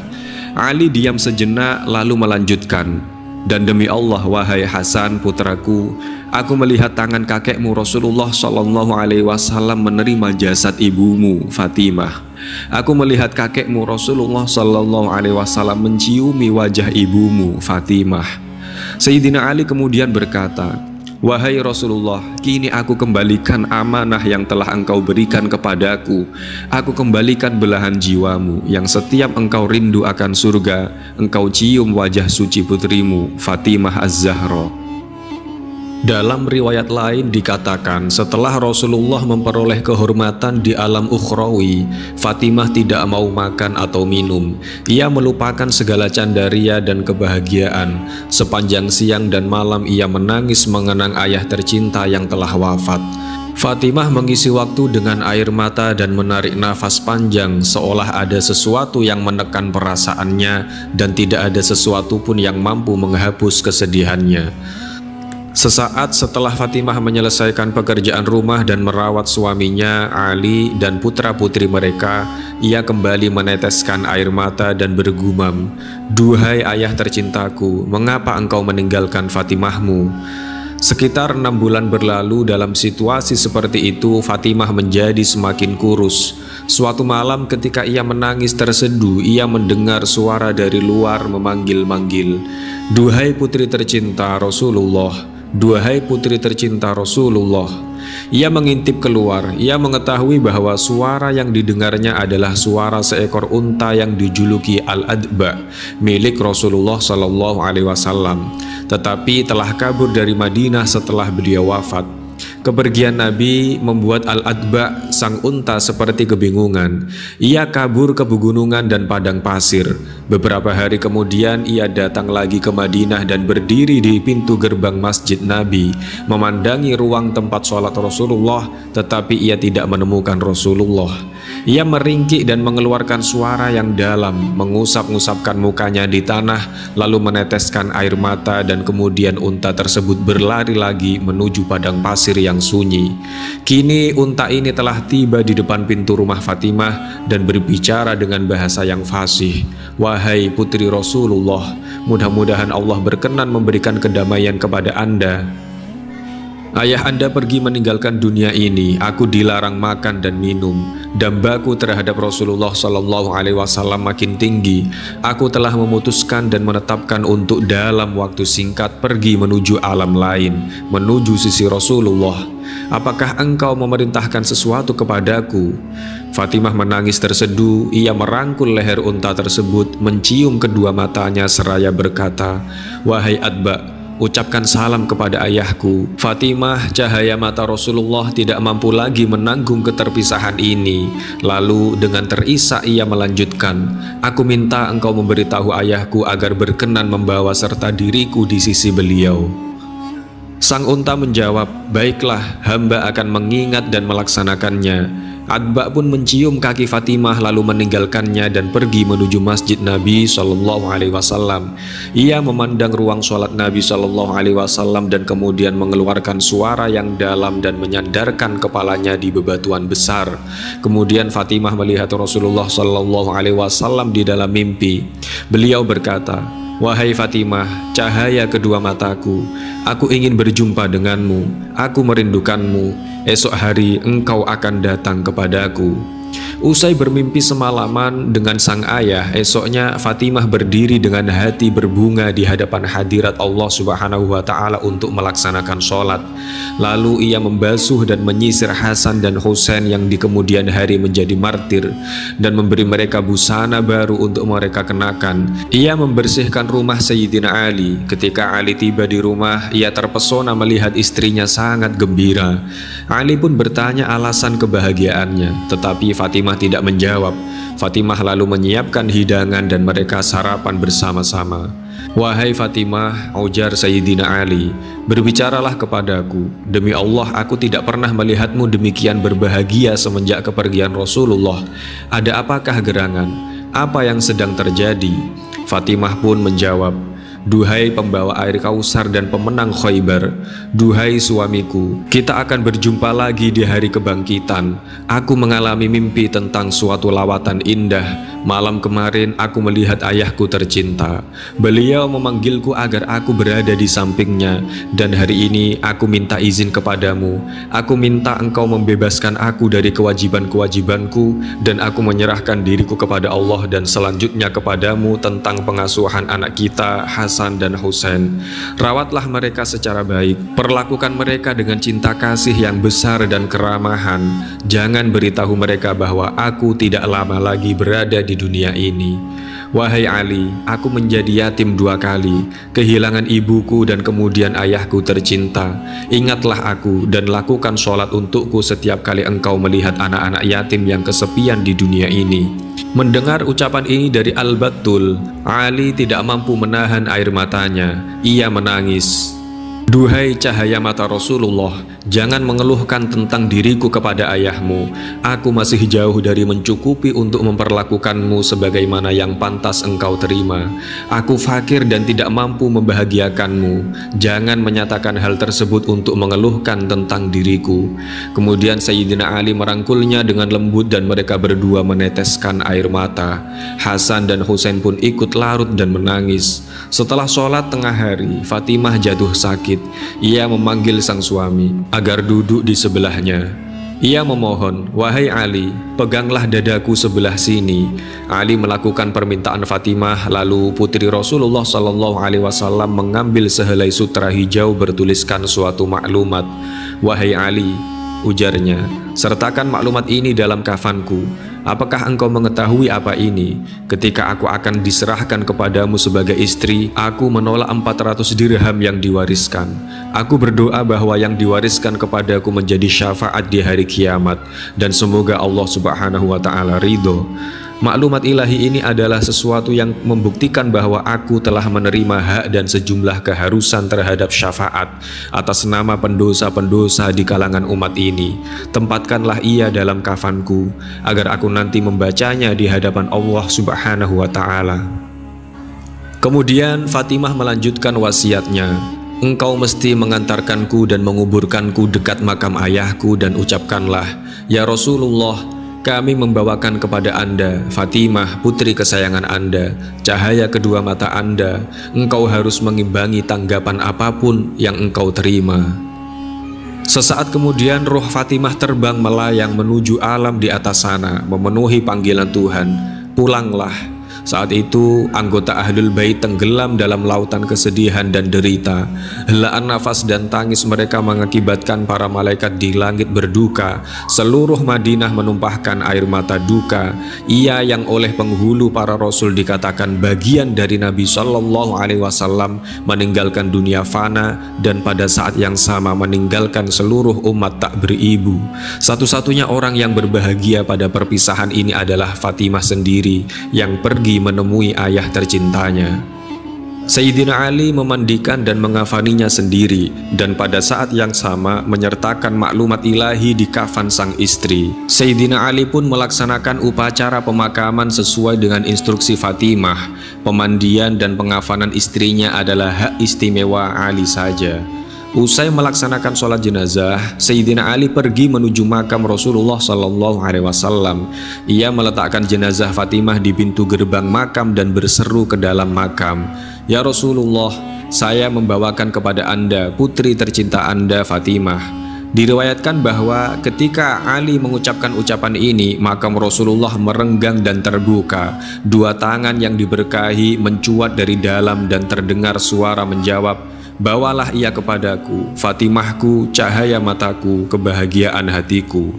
Ali diam sejenak lalu melanjutkan, "Dan demi Allah, wahai Hasan putraku, aku melihat tangan kakekmu Rasulullah SAW menerima jasad ibumu Fatimah. Aku melihat kakekmu Rasulullah SAW menciumi wajah ibumu Fatimah." Sayyidina Ali kemudian berkata, "Wahai Rasulullah, kini aku kembalikan amanah yang telah engkau berikan kepadaku. Aku kembalikan belahan jiwamu yang setiap engkau rindu akan surga, engkau cium wajah suci putrimu Fatimah Az-Zahra." Dalam riwayat lain dikatakan, setelah Rasulullah memperoleh kehormatan di alam ukhrawi, Fatimah tidak mau makan atau minum. Ia melupakan segala candaria dan kebahagiaan. Sepanjang siang dan malam ia menangis mengenang ayah tercinta yang telah wafat. Fatimah mengisi waktu dengan air mata dan menarik nafas panjang, seolah ada sesuatu yang menekan perasaannya dan tidak ada sesuatu pun yang mampu menghapus kesedihannya. Sesaat setelah Fatimah menyelesaikan pekerjaan rumah dan merawat suaminya, Ali, dan putra-putri mereka, ia kembali meneteskan air mata dan bergumam, "Duhai ayah tercintaku, mengapa engkau meninggalkan Fatimahmu?" Sekitar 6 bulan berlalu. Dalam situasi seperti itu, Fatimah menjadi semakin kurus. Suatu malam ketika ia menangis terseduh, ia mendengar suara dari luar memanggil-manggil, "Duhai putri tercinta Rasulullah, duhai putri tercinta Rasulullah." Ia mengintip keluar. Ia mengetahui bahwa suara yang didengarnya adalah suara seekor unta yang dijuluki Al-Adba, milik Rasulullah Shallallahu Alaihi Wasallam, tetapi telah kabur dari Madinah setelah beliau wafat. Kepergian Nabi membuat Al-Adba, sang unta, seperti kebingungan. Ia kabur ke pegunungan dan padang pasir. Beberapa hari kemudian ia datang lagi ke Madinah dan berdiri di pintu gerbang masjid Nabi, memandangi ruang tempat sholat Rasulullah, tetapi ia tidak menemukan Rasulullah. Ia meringkik dan mengeluarkan suara yang dalam, mengusap-ngusapkan mukanya di tanah, lalu meneteskan air mata, dan kemudian unta tersebut berlari lagi menuju padang pasir yang sunyi. Kini unta ini telah tiba di depan pintu rumah Fatimah dan berbicara dengan bahasa yang fasih, "Wahai putri Rasulullah, mudah-mudahan Allah berkenan memberikan kedamaian kepada Anda. Ayah Anda pergi meninggalkan dunia ini. Aku dilarang makan dan minum. Dambaku terhadap Rasulullah Shallallahu Alaihi Wasallam makin tinggi. Aku telah memutuskan dan menetapkan untuk dalam waktu singkat pergi menuju alam lain, menuju sisi Rasulullah. Apakah engkau memerintahkan sesuatu kepadaku?" Fatimah menangis terseduh. Ia merangkul leher unta tersebut, mencium kedua matanya seraya berkata, "Wahai Adba, ucapkan salam kepada ayahku." Fatimah, cahaya mata Rasulullah, tidak mampu lagi menanggung keterpisahan ini. Lalu dengan terisak ia melanjutkan, "Aku minta engkau memberitahu ayahku agar berkenan membawa serta diriku di sisi beliau." Sang unta menjawab, "Baiklah, hamba akan mengingat dan melaksanakannya." Adba pun mencium kaki Fatimah lalu meninggalkannya dan pergi menuju masjid Nabi Shallallahu Alaihi Wasallam. Ia memandang ruang sholat Nabi Shallallahu Alaihi Wasallam dan kemudian mengeluarkan suara yang dalam dan menyandarkan kepalanya di bebatuan besar. Kemudian Fatimah melihat Rasulullah Shallallahu Alaihi Wasallam di dalam mimpi. Beliau berkata, "Wahai Fatimah, cahaya kedua mataku, aku ingin berjumpa denganmu. Aku merindukanmu. Esok hari engkau akan datang kepadaku." Usai bermimpi semalaman dengan sang ayah, esoknya Fatimah berdiri dengan hati berbunga di hadapan hadirat Allah Subhanahu wa Ta'ala untuk melaksanakan sholat. Lalu ia membasuh dan menyisir Hasan dan Husain yang di kemudian hari menjadi martir, dan memberi mereka busana baru untuk mereka kenakan. Ia membersihkan rumah Sayyidina Ali. Ketika Ali tiba di rumah, ia terpesona melihat istrinya sangat gembira. Ali pun bertanya alasan kebahagiaannya, tetapi Fatimah tidak menjawab. Fatimah lalu menyiapkan hidangan dan mereka sarapan bersama-sama. "Wahai Fatimah," ujar Sayyidina Ali, "berbicaralah kepadaku. Demi Allah, aku tidak pernah melihatmu demikian berbahagia semenjak kepergian Rasulullah. Ada apakah gerangan? Apa yang sedang terjadi?" Fatimah pun menjawab, "Duhai pembawa air Kausar dan pemenang Khaybar, duhai suamiku, kita akan berjumpa lagi di hari kebangkitan. Aku mengalami mimpi tentang suatu lawatan indah. Malam kemarin aku melihat ayahku tercinta. Beliau memanggilku agar aku berada di sampingnya, dan hari ini aku minta izin kepadamu. Aku minta engkau membebaskan aku dari kewajiban-kewajibanku, dan aku menyerahkan diriku kepada Allah dan selanjutnya kepadamu tentang pengasuhan anak kita Hasan dan Husain. Rawatlah mereka secara baik, perlakukan mereka dengan cinta kasih yang besar dan keramahan. Jangan beritahu mereka bahwa aku tidak lama lagi berada di dunia ini." Wahai Ali, aku menjadi yatim 2 kali, kehilangan ibuku dan kemudian ayahku tercinta. Ingatlah aku dan lakukan sholat untukku setiap kali engkau melihat anak-anak yatim yang kesepian di dunia ini. Mendengar ucapan ini dari Al-Battul, Ali tidak mampu menahan air matanya. Ia menangis. Duhai cahaya mata Rasulullah, jangan mengeluhkan tentang diriku kepada ayahmu. Aku masih jauh dari mencukupi untuk memperlakukanmu sebagaimana yang pantas engkau terima. Aku fakir dan tidak mampu membahagiakanmu. Jangan menyatakan hal tersebut untuk mengeluhkan tentang diriku. Kemudian Sayyidina Ali merangkulnya dengan lembut dan mereka berdua meneteskan air mata. Hasan dan Husain pun ikut larut dan menangis. Setelah sholat tengah hari, Fatimah jatuh sakit. Ia memanggil sang suami agar duduk di sebelahnya. Ia memohon, "Wahai Ali, peganglah dadaku sebelah sini." Ali melakukan permintaan Fatimah, lalu putri Rasulullah SAW mengambil sehelai sutra hijau bertuliskan suatu maklumat. "Wahai Ali," ujarnya, "sertakan maklumat ini dalam kafanku. Apakah engkau mengetahui apa ini? Ketika aku akan diserahkan kepadamu sebagai istri, aku menolak 400 dirham yang diwariskan. Aku berdoa bahwa yang diwariskan kepadaku menjadi syafaat di hari kiamat, dan semoga Allah Subhanahu wa Ta'ala ridho." Maklumat ilahi ini adalah sesuatu yang membuktikan bahwa aku telah menerima hak dan sejumlah keharusan terhadap syafaat atas nama pendosa-pendosa di kalangan umat ini. Tempatkanlah ia dalam kafanku agar aku nanti membacanya di hadapan Allah Subhanahu wa Ta'ala. Kemudian Fatimah melanjutkan wasiatnya, "Engkau mesti mengantarkanku dan menguburkanku dekat makam ayahku dan ucapkanlah, 'Ya Rasulullah, kami membawakan kepada Anda, Fatimah, putri kesayangan Anda, cahaya kedua mata Anda. Engkau harus mengimbangi tanggapan apapun yang engkau terima.'" Sesaat kemudian roh Fatimah terbang melayang menuju alam di atas sana, memenuhi panggilan Tuhan, "Pulanglah." Saat itu anggota Ahlul Bait tenggelam dalam lautan kesedihan dan derita. Helaan nafas dan tangis mereka mengakibatkan para malaikat di langit berduka. Seluruh Madinah menumpahkan air mata duka. Ia yang oleh penghulu para rasul dikatakan bagian dari Nabi Shallallahu Alaihi Wasallam meninggalkan dunia fana, dan pada saat yang sama meninggalkan seluruh umat tak beribu. Satu-satunya orang yang berbahagia pada perpisahan ini adalah Fatimah sendiri yang pergi menemui ayah tercintanya. Sayyidina Ali memandikan dan mengafaninya sendiri, dan pada saat yang sama menyertakan maklumat ilahi di kafan sang istri. Sayyidina Ali pun melaksanakan upacara pemakaman sesuai dengan instruksi Fatimah. Pemandian dan pengafanan istrinya adalah hak istimewa Ali saja. Usai melaksanakan sholat jenazah, Sayyidina Ali pergi menuju makam Rasulullah SAW. Ia meletakkan jenazah Fatimah di pintu gerbang makam dan berseru ke dalam makam, "Ya Rasulullah, saya membawakan kepada Anda putri tercinta Anda, Fatimah." Diriwayatkan bahwa ketika Ali mengucapkan ucapan ini, makam Rasulullah merenggang dan terbuka. 2 tangan yang diberkahi mencuat dari dalam dan terdengar suara menjawab, "Bawalah ia kepadaku, Fatimahku, cahaya mataku, kebahagiaan hatiku."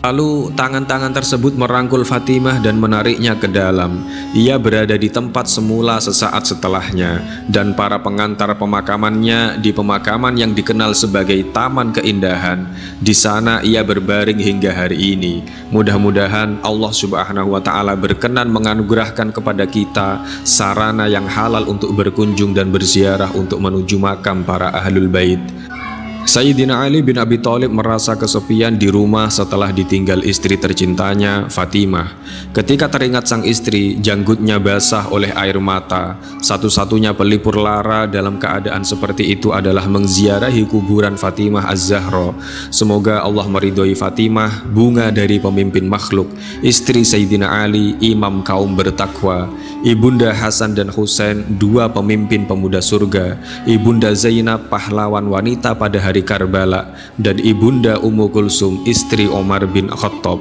Lalu tangan-tangan tersebut merangkul Fatimah dan menariknya ke dalam. Ia berada di tempat semula sesaat setelahnya, dan para pengantar pemakamannya di pemakaman yang dikenal sebagai Taman Keindahan. Di sana ia berbaring hingga hari ini. Mudah-mudahan Allah Subhanahu wa Ta'ala berkenan menganugerahkan kepada kita sarana yang halal untuk berkunjung dan berziarah untuk menuju makam para Ahlul Bait. Sayyidina Ali bin Abi Thalib merasa kesepian di rumah setelah ditinggal istri tercintanya, Fatimah. Ketika teringat sang istri, janggutnya basah oleh air mata. Satu-satunya pelipur lara dalam keadaan seperti itu adalah mengziarahi kuburan Fatimah Az-Zahra. Semoga Allah meridhoi Fatimah, bunga dari pemimpin makhluk, istri Sayyidina Ali, imam kaum bertakwa, Ibunda Hasan dan Husain, 2 pemimpin pemuda surga, Ibunda Zainab, pahlawan wanita pada hari Karbala, dan Ibunda Ummu Kulsum, istri Omar bin Khattab.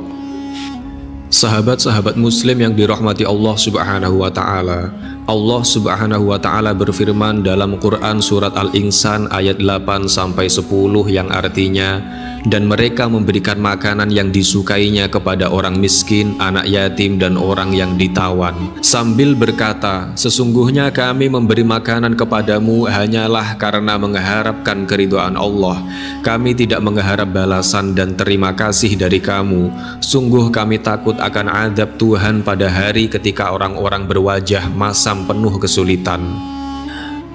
Sahabat-sahabat muslim yang dirahmati Allah Subhanahu wa Ta'ala, Allah Subhanahu wa Ta'ala berfirman dalam Quran surat Al-Insan ayat 8-10 yang artinya, dan mereka memberikan makanan yang disukainya kepada orang miskin, anak yatim, dan orang yang ditawan, sambil berkata, sesungguhnya kami memberi makanan kepadamu hanyalah karena mengharapkan keridhaan Allah. Kami tidak mengharap balasan dan terima kasih dari kamu. Sungguh kami takut akan azab Tuhan pada hari ketika orang-orang berwajah masam penuh kesulitan.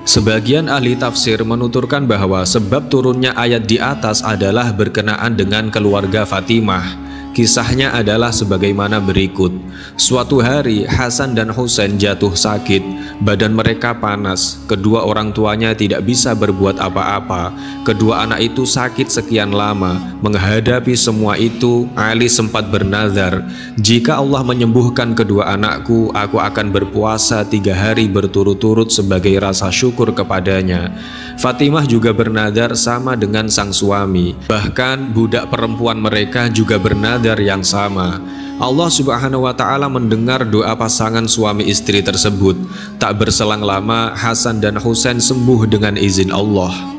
Sebagian ahli tafsir menuturkan bahwa sebab turunnya ayat di atas adalah berkenaan dengan keluarga Fatimah. Kisahnya adalah sebagaimana berikut. Suatu hari Hasan dan Husain jatuh sakit, badan mereka panas, kedua orang tuanya tidak bisa berbuat apa-apa. Kedua anak itu sakit sekian lama. Menghadapi semua itu, Ali sempat bernazar, jika Allah menyembuhkan kedua anakku, aku akan berpuasa 3 hari berturut-turut sebagai rasa syukur kepadanya. Fatimah juga bernazar sama dengan sang suami. Bahkan budak perempuan mereka juga bernazar yang sama. Allah Subhanahu wa ta'ala mendengar doa pasangan suami istri tersebut. Tak berselang lama Hasan dan Husain sembuh dengan izin Allah.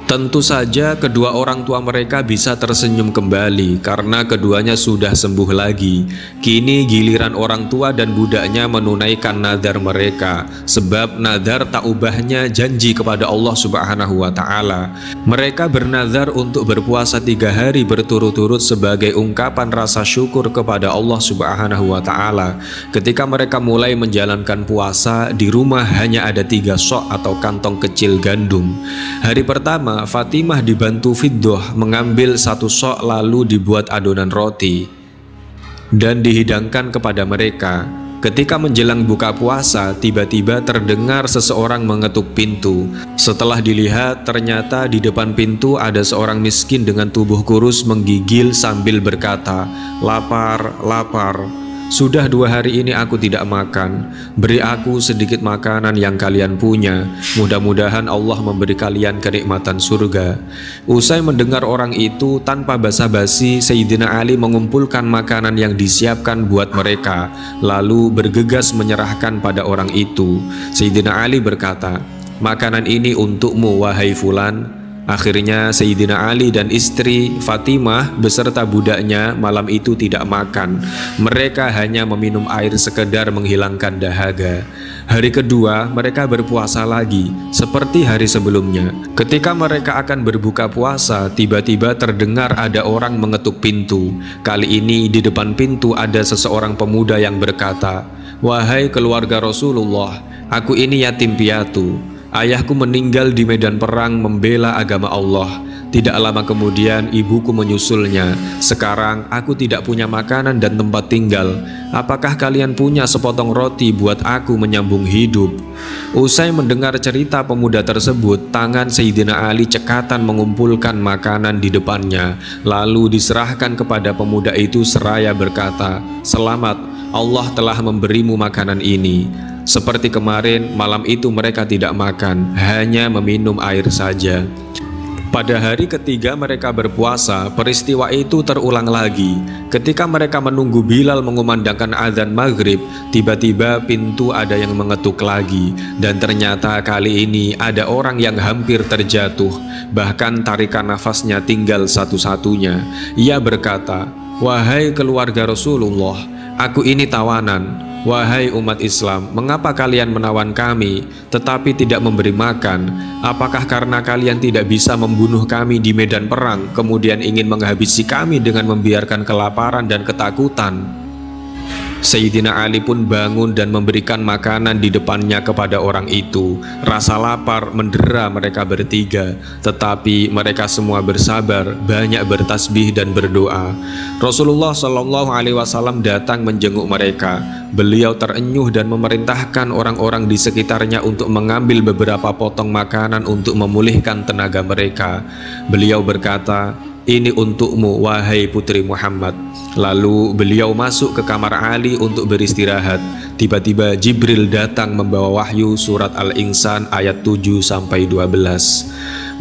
Tentu saja kedua orang tua mereka bisa tersenyum kembali karena keduanya sudah sembuh lagi. Kini giliran orang tua dan budaknya menunaikan nazar mereka, sebab nazar tak ubahnya janji kepada Allah Subhanahu wa ta'ala. Mereka bernazar untuk berpuasa 3 hari berturut-turut sebagai ungkapan rasa syukur kepada Allah Subhanahu wa ta'ala. Ketika mereka mulai menjalankan puasa, di rumah hanya ada 3 sok atau kantong kecil gandum. Hari pertama Fatimah dibantu Fiddah mengambil 1 sok lalu dibuat adonan roti dan dihidangkan kepada mereka. Ketika menjelang buka puasa, tiba-tiba terdengar seseorang mengetuk pintu. Setelah dilihat, ternyata di depan pintu ada seorang miskin dengan tubuh kurus menggigil sambil berkata, "Lapar, lapar. Sudah 2 hari ini aku tidak makan. Beri aku sedikit makanan yang kalian punya. Mudah-mudahan Allah memberi kalian kenikmatan surga." Usai mendengar orang itu, tanpa basa-basi Sayyidina Ali mengumpulkan makanan yang disiapkan buat mereka, lalu bergegas menyerahkan pada orang itu. Sayyidina Ali berkata, "Makanan ini untukmu wahai fulan." Akhirnya Sayyidina Ali dan istri Fatimah beserta budaknya malam itu tidak makan. Mereka hanya meminum air sekedar menghilangkan dahaga. Hari kedua mereka berpuasa lagi seperti hari sebelumnya. Ketika mereka akan berbuka puasa, tiba-tiba terdengar ada orang mengetuk pintu. Kali ini di depan pintu ada seseorang pemuda yang berkata, "Wahai keluarga Rasulullah, aku ini yatim piatu. Ayahku meninggal di medan perang membela agama Allah. Tidak lama kemudian ibuku menyusulnya. Sekarang aku tidak punya makanan dan tempat tinggal. Apakah kalian punya sepotong roti buat aku menyambung hidup?" Usai mendengar cerita pemuda tersebut, tangan Sayyidina Ali cekatan mengumpulkan makanan di depannya, lalu diserahkan kepada pemuda itu seraya berkata, "Selamat, Allah telah memberimu makanan ini." Seperti kemarin, malam itu mereka tidak makan, hanya meminum air saja. Pada hari ketiga mereka berpuasa, peristiwa itu terulang lagi. Ketika mereka menunggu Bilal mengumandangkan azan maghrib, tiba-tiba pintu ada yang mengetuk lagi. Dan ternyata kali ini ada orang yang hampir terjatuh, bahkan tarikan nafasnya tinggal satu-satunya. Ia berkata, "Wahai keluarga Rasulullah, aku ini tawanan. Wahai umat Islam, mengapa kalian menawan kami tetapi tidak memberi makan? Apakah karena kalian tidak bisa membunuh kami di medan perang, kemudian ingin menghabisi kami dengan membiarkan kelaparan dan ketakutan?" Sayyidina Ali pun bangun dan memberikan makanan di depannya kepada orang itu. Rasa lapar mendera mereka bertiga, tetapi mereka semua bersabar, banyak bertasbih dan berdoa. Rasulullah SAW datang menjenguk mereka. Beliau terenyuh dan memerintahkan orang-orang di sekitarnya untuk mengambil beberapa potong makanan untuk memulihkan tenaga mereka. Beliau berkata, "Ini untukmu wahai putri Muhammad." Lalu beliau masuk ke kamar Ali untuk beristirahat. tiba-tiba Jibril datang membawa wahyu surat Al-Insan ayat 7-12.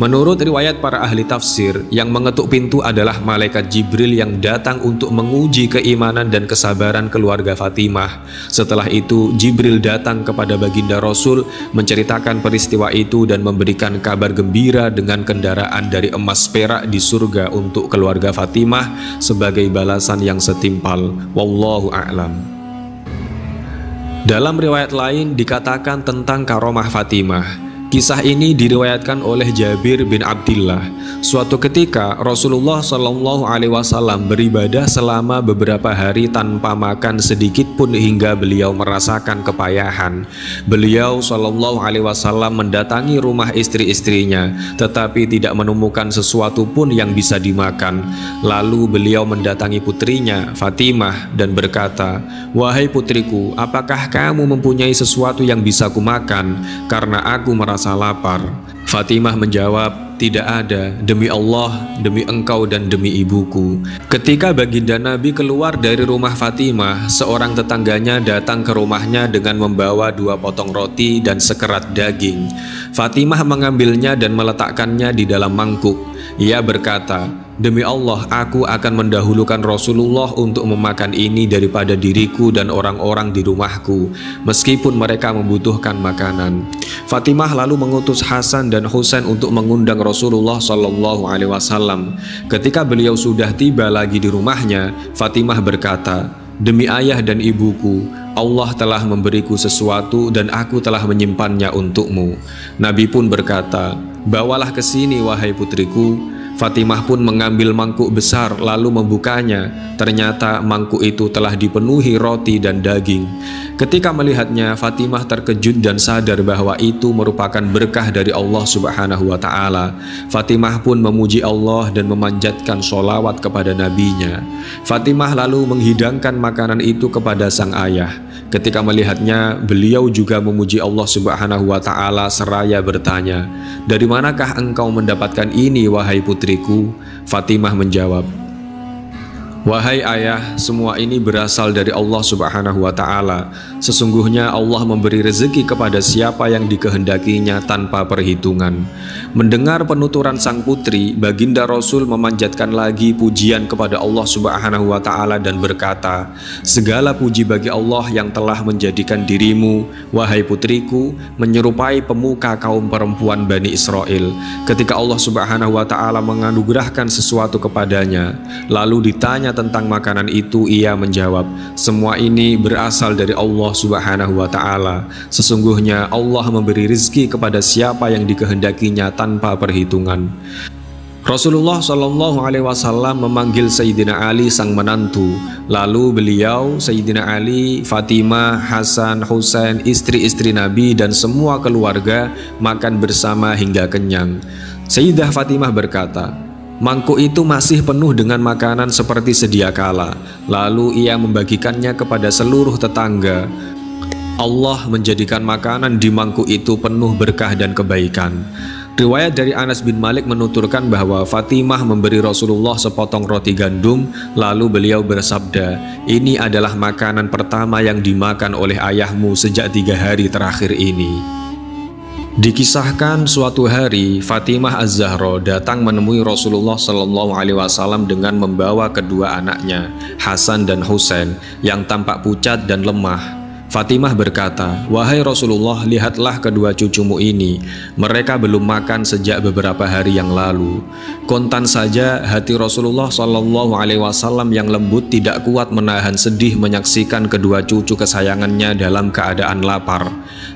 Menurut riwayat para ahli tafsir, yang mengetuk pintu adalah malaikat Jibril yang datang untuk menguji keimanan dan kesabaran keluarga Fatimah. Setelah itu, Jibril datang kepada baginda Rasul, menceritakan peristiwa itu dan memberikan kabar gembira dengan kendaraan dari emas perak di surga untuk keluarga Fatimah sebagai balasan yang setimpal. Wallahu a'lam. Dalam riwayat lain dikatakan tentang karomah Fatimah. Kisah ini diriwayatkan oleh Jabir bin Abdillah. Suatu ketika Rasulullah SAW beribadah selama beberapa hari tanpa makan sedikit pun hingga beliau merasakan kepayahan. Beliau SAW mendatangi rumah istri-istrinya, tetapi tidak menemukan sesuatu pun yang bisa dimakan. Lalu beliau mendatangi putrinya Fatimah dan berkata, "Wahai putriku, apakah kamu mempunyai sesuatu yang bisa kumakan? Karena aku merasa lapar." Fatimah menjawab, "Tidak ada, demi Allah, demi engkau dan demi ibuku." Ketika baginda Nabi keluar dari rumah Fatimah, seorang tetangganya datang ke rumahnya dengan membawa 2 potong roti dan sekerat daging. Fatimah mengambilnya dan meletakkannya di dalam mangkuk. Ia berkata, "Demi Allah, aku akan mendahulukan Rasulullah untuk memakan ini daripada diriku dan orang-orang di rumahku, meskipun mereka membutuhkan makanan." Fatimah lalu mengutus Hasan dan Husain untuk mengundang Rasulullah SAW. Ketika beliau sudah tiba lagi di rumahnya, Fatimah berkata, "Demi ayah dan ibuku, Allah telah memberiku sesuatu dan aku telah menyimpannya untukmu." Nabi pun berkata, "Bawalah ke sini wahai putriku." Fatimah pun mengambil mangkuk besar lalu membukanya. Ternyata mangkuk itu telah dipenuhi roti dan daging. Ketika melihatnya, Fatimah terkejut dan sadar bahwa itu merupakan berkah dari Allah Subhanahu wa Ta'ala. Fatimah pun memuji Allah dan memanjatkan sholawat kepada nabinya. Fatimah lalu menghidangkan makanan itu kepada sang ayah. Ketika melihatnya, beliau juga memuji Allah Subhanahu wa Ta'ala seraya bertanya, "Dari manakah engkau mendapatkan ini wahai putriku?" Fatimah menjawab, "Wahai ayah, semua ini berasal dari Allah Subhanahu wa Ta'ala. Sesungguhnya Allah memberi rezeki kepada siapa yang dikehendakinya tanpa perhitungan." Mendengar penuturan sang putri, baginda Rasul memanjatkan lagi pujian kepada Allah Subhanahu wa Ta'ala dan berkata, "Segala puji bagi Allah yang telah menjadikan dirimu, wahai putriku, menyerupai pemuka kaum perempuan Bani Israel." Ketika Allah Subhanahu wa Ta'ala menganugerahkan sesuatu kepadanya, lalu ditanya tentang makanan itu, ia menjawab, "Semua ini berasal dari Allah Subhanahu wa Ta'ala. Sesungguhnya Allah memberi rezeki kepada siapa yang dikehendakinya tanpa perhitungan." Rasulullah SAW memanggil Sayyidina Ali sang menantu. Lalu beliau, Sayyidina Ali, Fatimah, Hasan, Husain, istri-istri Nabi dan semua keluarga makan bersama hingga kenyang. Sayyidah Fatimah berkata, "Mangkuk itu masih penuh dengan makanan seperti sedia kala." Lalu ia membagikannya kepada seluruh tetangga. Allah menjadikan makanan di mangkuk itu penuh berkah dan kebaikan. Riwayat dari Anas bin Malik menuturkan bahwa Fatimah memberi Rasulullah sepotong roti gandum, lalu beliau bersabda, "Ini adalah makanan pertama yang dimakan oleh ayahmu sejak 3 hari terakhir ini." Dikisahkan suatu hari Fatimah Az-Zahra datang menemui Rasulullah SAW dengan membawa kedua anaknya, Hasan dan Husain, yang tampak pucat dan lemah. Fatimah berkata, "Wahai Rasulullah, lihatlah kedua cucumu ini. Mereka belum makan sejak beberapa hari yang lalu." Kontan saja hati Rasulullah SAW yang lembut tidak kuat menahan sedih menyaksikan kedua cucu kesayangannya dalam keadaan lapar.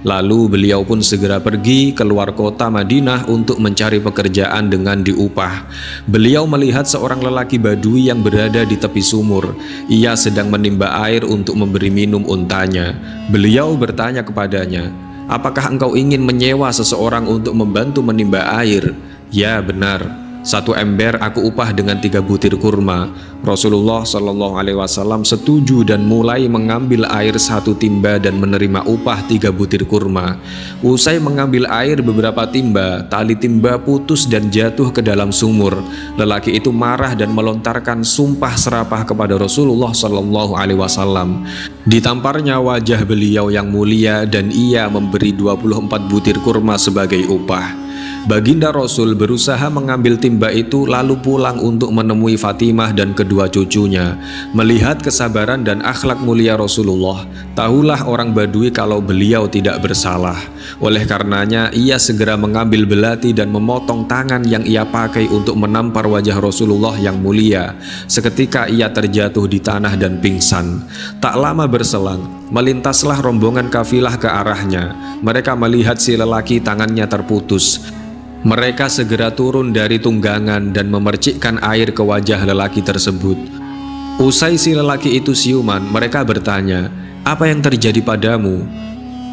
Lalu beliau pun segera pergi keluar kota Madinah untuk mencari pekerjaan dengan diupah. Beliau melihat seorang lelaki Badui yang berada di tepi sumur. Ia sedang menimba air untuk memberi minum untanya. Beliau bertanya kepadanya, "Apakah engkau ingin menyewa seseorang untuk membantu menimba air?" "Ya, benar." 1 ember aku upah dengan 3 butir kurma. Rasulullah Shallallahu Alaihi Wasallam setuju dan mulai mengambil air 1 timba dan menerima upah 3 butir kurma. Usai mengambil air beberapa timba, tali timba putus dan jatuh ke dalam sumur. Lelaki itu marah dan melontarkan sumpah serapah kepada Rasulullah Shallallahu Alaihi Wasallam. Ditamparnya wajah beliau yang mulia dan ia memberi 24 butir kurma sebagai upah. Baginda Rasul berusaha mengambil timba itu lalu pulang untuk menemui Fatimah dan kedua cucunya. Melihat kesabaran dan akhlak mulia Rasulullah, tahulah orang Badui kalau beliau tidak bersalah. Oleh karenanya ia segera mengambil belati dan memotong tangan yang ia pakai untuk menampar wajah Rasulullah yang mulia. Seketika ia terjatuh di tanah dan pingsan. Tak lama berselang, melintaslah rombongan kafilah ke arahnya. Mereka melihat si lelaki tangannya terputus. Mereka segera turun dari tunggangan dan memercikkan air ke wajah lelaki tersebut. Usai si lelaki itu siuman, mereka bertanya, "Apa yang terjadi padamu?"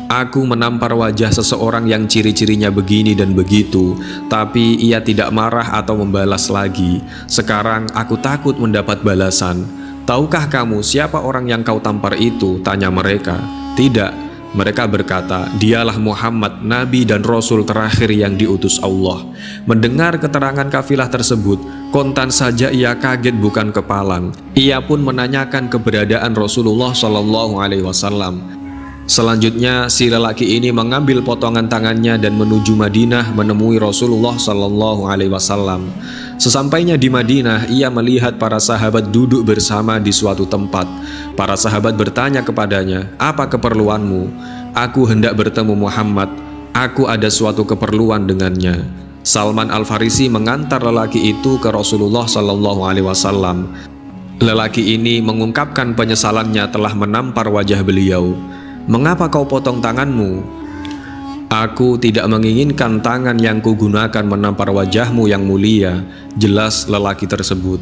"Aku menampar wajah seseorang yang ciri-cirinya begini dan begitu, tapi ia tidak marah atau membalas lagi. Sekarang aku takut mendapat balasan." "Tahukah kamu siapa orang yang kau tampar itu?" tanya mereka. "Tidak." Mereka berkata, "Dialah Muhammad, Nabi dan Rasul terakhir yang diutus Allah." Mendengar keterangan kafilah tersebut, kontan saja ia kaget bukan kepalang. Ia pun menanyakan keberadaan Rasulullah Shallallahu Alaihi Wasallam. Selanjutnya si lelaki ini mengambil potongan tangannya dan menuju Madinah menemui Rasulullah Shallallahu Alaihi Wasallam. Sesampainya di Madinah, ia melihat para sahabat duduk bersama di suatu tempat. Para sahabat bertanya kepadanya, "Apa keperluanmu?" "Aku hendak bertemu Muhammad. Aku ada suatu keperluan dengannya." Salman Al-Farisi mengantar lelaki itu ke Rasulullah Shallallahu Alaihi Wasallam. Lelaki ini mengungkapkan penyesalannya telah menampar wajah beliau. "Mengapa kau potong tanganmu?" "Aku tidak menginginkan tangan yang kugunakan menampar wajahmu yang mulia," jelas lelaki tersebut.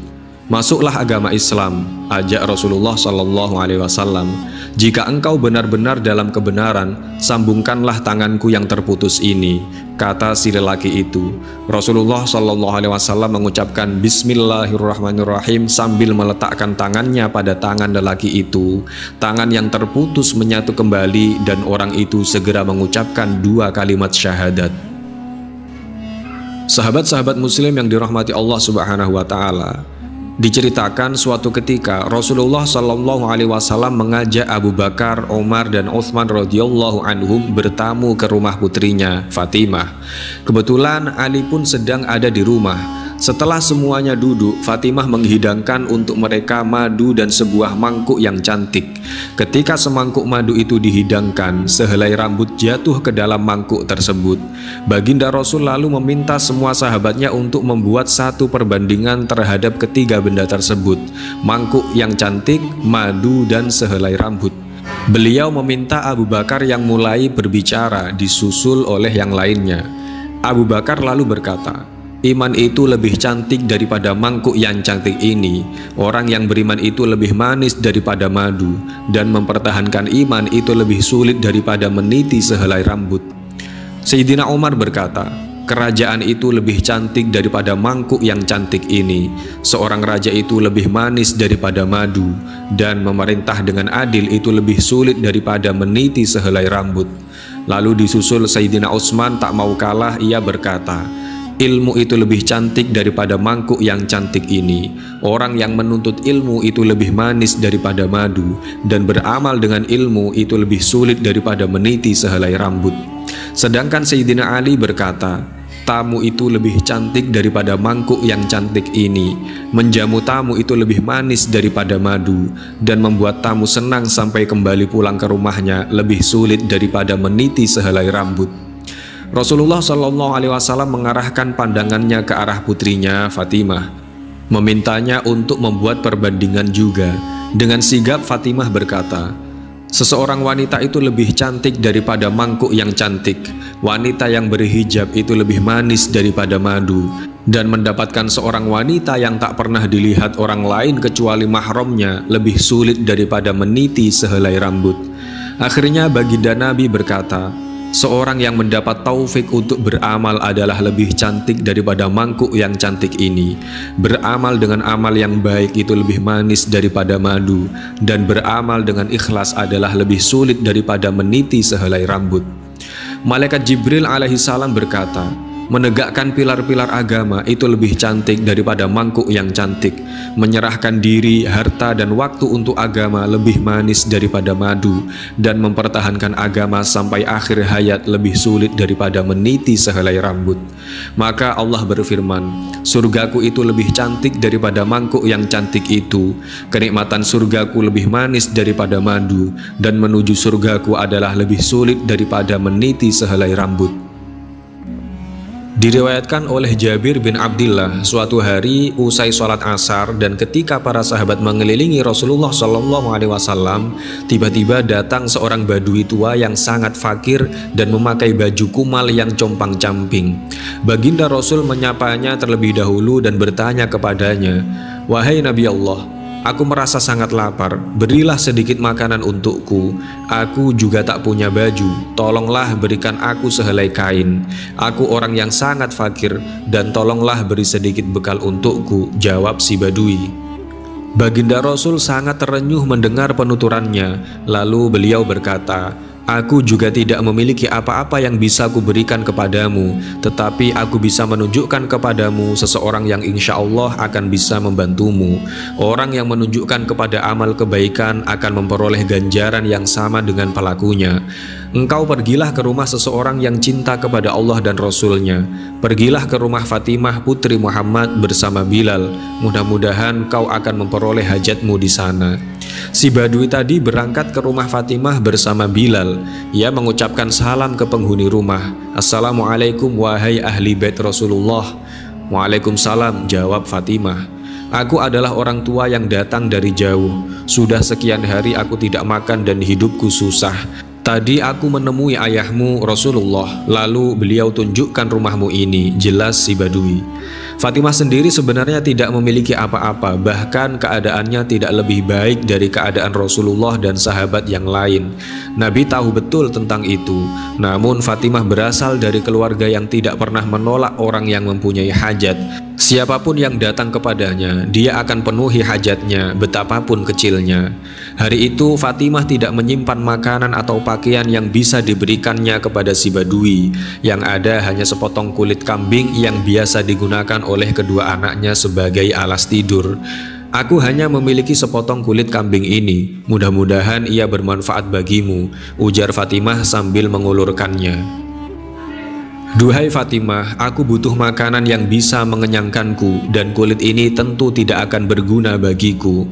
"Masuklah agama Islam," ajak Rasulullah Shallallahu Alaihi Wasallam. "Jika engkau benar-benar dalam kebenaran, sambungkanlah tanganku yang terputus ini," kata si lelaki itu. Rasulullah Shallallahu Alaihi Wasallam mengucapkan Bismillahirrahmanirrahim sambil meletakkan tangannya pada tangan lelaki itu. Tangan yang terputus menyatu kembali dan orang itu segera mengucapkan 2 kalimat syahadat. Sahabat-sahabat muslim yang dirahmati Allah Subhanahu wa Ta'ala, diceritakan suatu ketika Rasulullah Shallallahu Alaihi Wasallam mengajak Abu Bakar, Umar dan Utsman radhiyallahu anhum bertamu ke rumah putrinya Fatimah. Kebetulan Ali pun sedang ada di rumah. Setelah semuanya duduk, Fatimah menghidangkan untuk mereka madu dan sebuah mangkuk yang cantik. Ketika semangkuk madu itu dihidangkan, sehelai rambut jatuh ke dalam mangkuk tersebut. Baginda Rasul lalu meminta semua sahabatnya untuk membuat satu perbandingan terhadap ketiga benda tersebut: mangkuk yang cantik, madu, dan sehelai rambut. Beliau meminta Abu Bakar yang mulai berbicara, disusul oleh yang lainnya. Abu Bakar lalu berkata, "Iman itu lebih cantik daripada mangkuk yang cantik ini. Orang yang beriman itu lebih manis daripada madu, dan mempertahankan iman itu lebih sulit daripada meniti sehelai rambut." Sayyidina Umar berkata, "Kerajaan itu lebih cantik daripada mangkuk yang cantik ini. Seorang raja itu lebih manis daripada madu, dan memerintah dengan adil itu lebih sulit daripada meniti sehelai rambut." Lalu disusul Sayyidina Utsman tak mau kalah, ia berkata, "Ilmu itu lebih cantik daripada mangkuk yang cantik ini. Orang yang menuntut ilmu itu lebih manis daripada madu, dan beramal dengan ilmu itu lebih sulit daripada meniti sehelai rambut." Sedangkan Sayyidina Ali berkata, "Tamu itu lebih cantik daripada mangkuk yang cantik ini. Menjamu tamu itu lebih manis daripada madu, dan membuat tamu senang sampai kembali pulang ke rumahnya lebih sulit daripada meniti sehelai rambut." Rasulullah Shallallahu Alaihi Wasallam mengarahkan pandangannya ke arah putrinya Fatimah, memintanya untuk membuat perbandingan juga. Dengan sigap Fatimah berkata, "Seseorang wanita itu lebih cantik daripada mangkuk yang cantik. Wanita yang berhijab itu lebih manis daripada madu, dan mendapatkan seorang wanita yang tak pernah dilihat orang lain kecuali mahramnya lebih sulit daripada meniti sehelai rambut." Akhirnya baginda Nabi berkata, Seorang yang mendapat taufik untuk beramal adalah lebih cantik daripada mangkuk yang cantik ini. Beramal dengan amal yang baik itu lebih manis daripada madu, dan beramal dengan ikhlas adalah lebih sulit daripada meniti sehelai rambut. Malaikat Jibril alaihissalam berkata, menegakkan pilar-pilar agama itu lebih cantik daripada mangkuk yang cantik. Menyerahkan diri, harta, dan waktu untuk agama lebih manis daripada madu, dan mempertahankan agama sampai akhir hayat lebih sulit daripada meniti sehelai rambut. Maka Allah berfirman, surgaku itu lebih cantik daripada mangkuk yang cantik itu. Kenikmatan surgaku lebih manis daripada madu, dan menuju surgaku adalah lebih sulit daripada meniti sehelai rambut. Diriwayatkan oleh Jabir bin Abdillah, suatu hari usai sholat asar dan ketika para sahabat mengelilingi Rasulullah SAW, tiba-tiba datang seorang badui tua yang sangat fakir dan memakai baju kumal yang compang-camping. Baginda Rasul menyapanya terlebih dahulu dan bertanya kepadanya, "Wahai Nabi Allah, aku merasa sangat lapar, berilah sedikit makanan untukku. Aku juga tak punya baju, tolonglah berikan aku sehelai kain. Aku orang yang sangat fakir, dan tolonglah beri sedikit bekal untukku," jawab si badui. Baginda Rasul sangat terenyuh mendengar penuturannya. Lalu beliau berkata, "Aku juga tidak memiliki apa-apa yang bisa kuberikan kepadamu, tetapi aku bisa menunjukkan kepadamu seseorang yang insya Allah akan bisa membantumu. Orang yang menunjukkan kepada amal kebaikan akan memperoleh ganjaran yang sama dengan pelakunya. Engkau pergilah ke rumah seseorang yang cinta kepada Allah dan Rasulnya. Pergilah ke rumah Fatimah putri Muhammad bersama Bilal. Mudah-mudahan kau akan memperoleh hajatmu di sana." Si badui tadi berangkat ke rumah Fatimah bersama Bilal. Ia mengucapkan salam ke penghuni rumah. "Assalamualaikum wahai ahli bait Rasulullah." "Waalaikumsalam," jawab Fatimah. "Aku adalah orang tua yang datang dari jauh. Sudah sekian hari aku tidak makan dan hidupku susah. Tadi aku menemui ayahmu Rasulullah, lalu beliau tunjukkan rumahmu ini," jelas si badui. Fatimah sendiri sebenarnya tidak memiliki apa-apa, bahkan keadaannya tidak lebih baik dari keadaan Rasulullah dan sahabat yang lain. Nabi tahu betul tentang itu. Namun Fatimah berasal dari keluarga yang tidak pernah menolak orang yang mempunyai hajat. Siapapun yang datang kepadanya, dia akan penuhi hajatnya, betapapun kecilnya. Hari itu Fatimah tidak menyimpan makanan atau pakaian yang bisa diberikannya kepada si badui. Yang ada hanya sepotong kulit kambing yang biasa digunakan oleh kedua anaknya sebagai alas tidur. "Aku hanya memiliki sepotong kulit kambing ini. Mudah-mudahan ia bermanfaat bagimu," ujar Fatimah sambil mengulurkannya. "Duhai Fatimah, aku butuh makanan yang bisa mengenyangkanku, dan kulit ini tentu tidak akan berguna bagiku."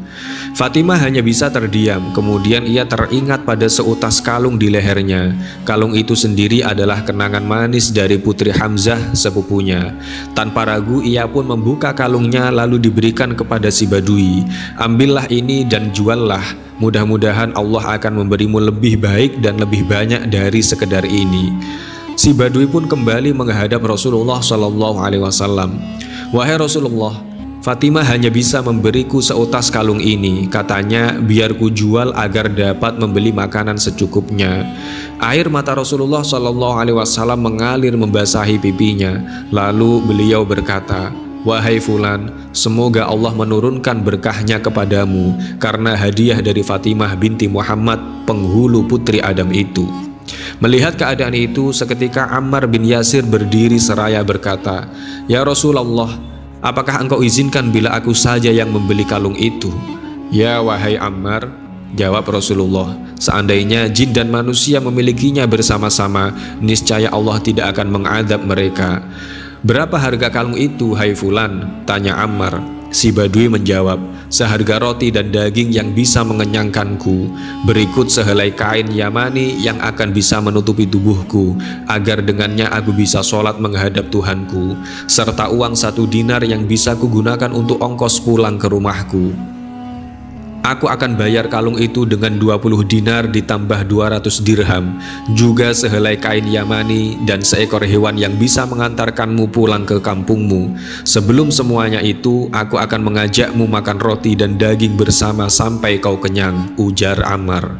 Fatimah hanya bisa terdiam. Kemudian ia teringat pada seutas kalung di lehernya. Kalung itu sendiri adalah kenangan manis dari putri Hamzah, sepupunya. Tanpa ragu ia pun membuka kalungnya lalu diberikan kepada si badui. "Ambillah ini dan juallah. Mudah-mudahan Allah akan memberimu lebih baik dan lebih banyak dari sekedar ini." Si badui pun kembali menghadap Rasulullah SAW. "Wahai Rasulullah, Fatimah hanya bisa memberiku seutas kalung ini. Katanya biar ku jual agar dapat membeli makanan secukupnya." Air mata Rasulullah SAW mengalir membasahi pipinya. Lalu beliau berkata, "Wahai Fulan, semoga Allah menurunkan berkahnya kepadamu karena hadiah dari Fatimah binti Muhammad, penghulu putri Adam itu." Melihat keadaan itu, seketika Ammar bin Yasir berdiri seraya berkata, "Ya Rasulullah, apakah engkau izinkan bila aku saja yang membeli kalung itu?" "Ya wahai Ammar," jawab Rasulullah, "seandainya jin dan manusia memilikinya bersama-sama, niscaya Allah tidak akan mengadab mereka." "Berapa harga kalung itu, hai Fulan?" tanya Ammar. Si badui menjawab, "Seharga roti dan daging yang bisa mengenyangkanku. Berikut sehelai kain Yamani yang akan bisa menutupi tubuhku, agar dengannya aku bisa sholat menghadap Tuhanku, serta uang 1 dinar yang bisa kugunakan untuk ongkos pulang ke rumahku. Aku akan bayar kalung itu dengan 20 dinar ditambah 200 dirham, juga sehelai kain Yamani dan seekor hewan yang bisa mengantarkanmu pulang ke kampungmu. Sebelum semuanya itu, aku akan mengajakmu makan roti dan daging bersama sampai kau kenyang," ujar Ammar.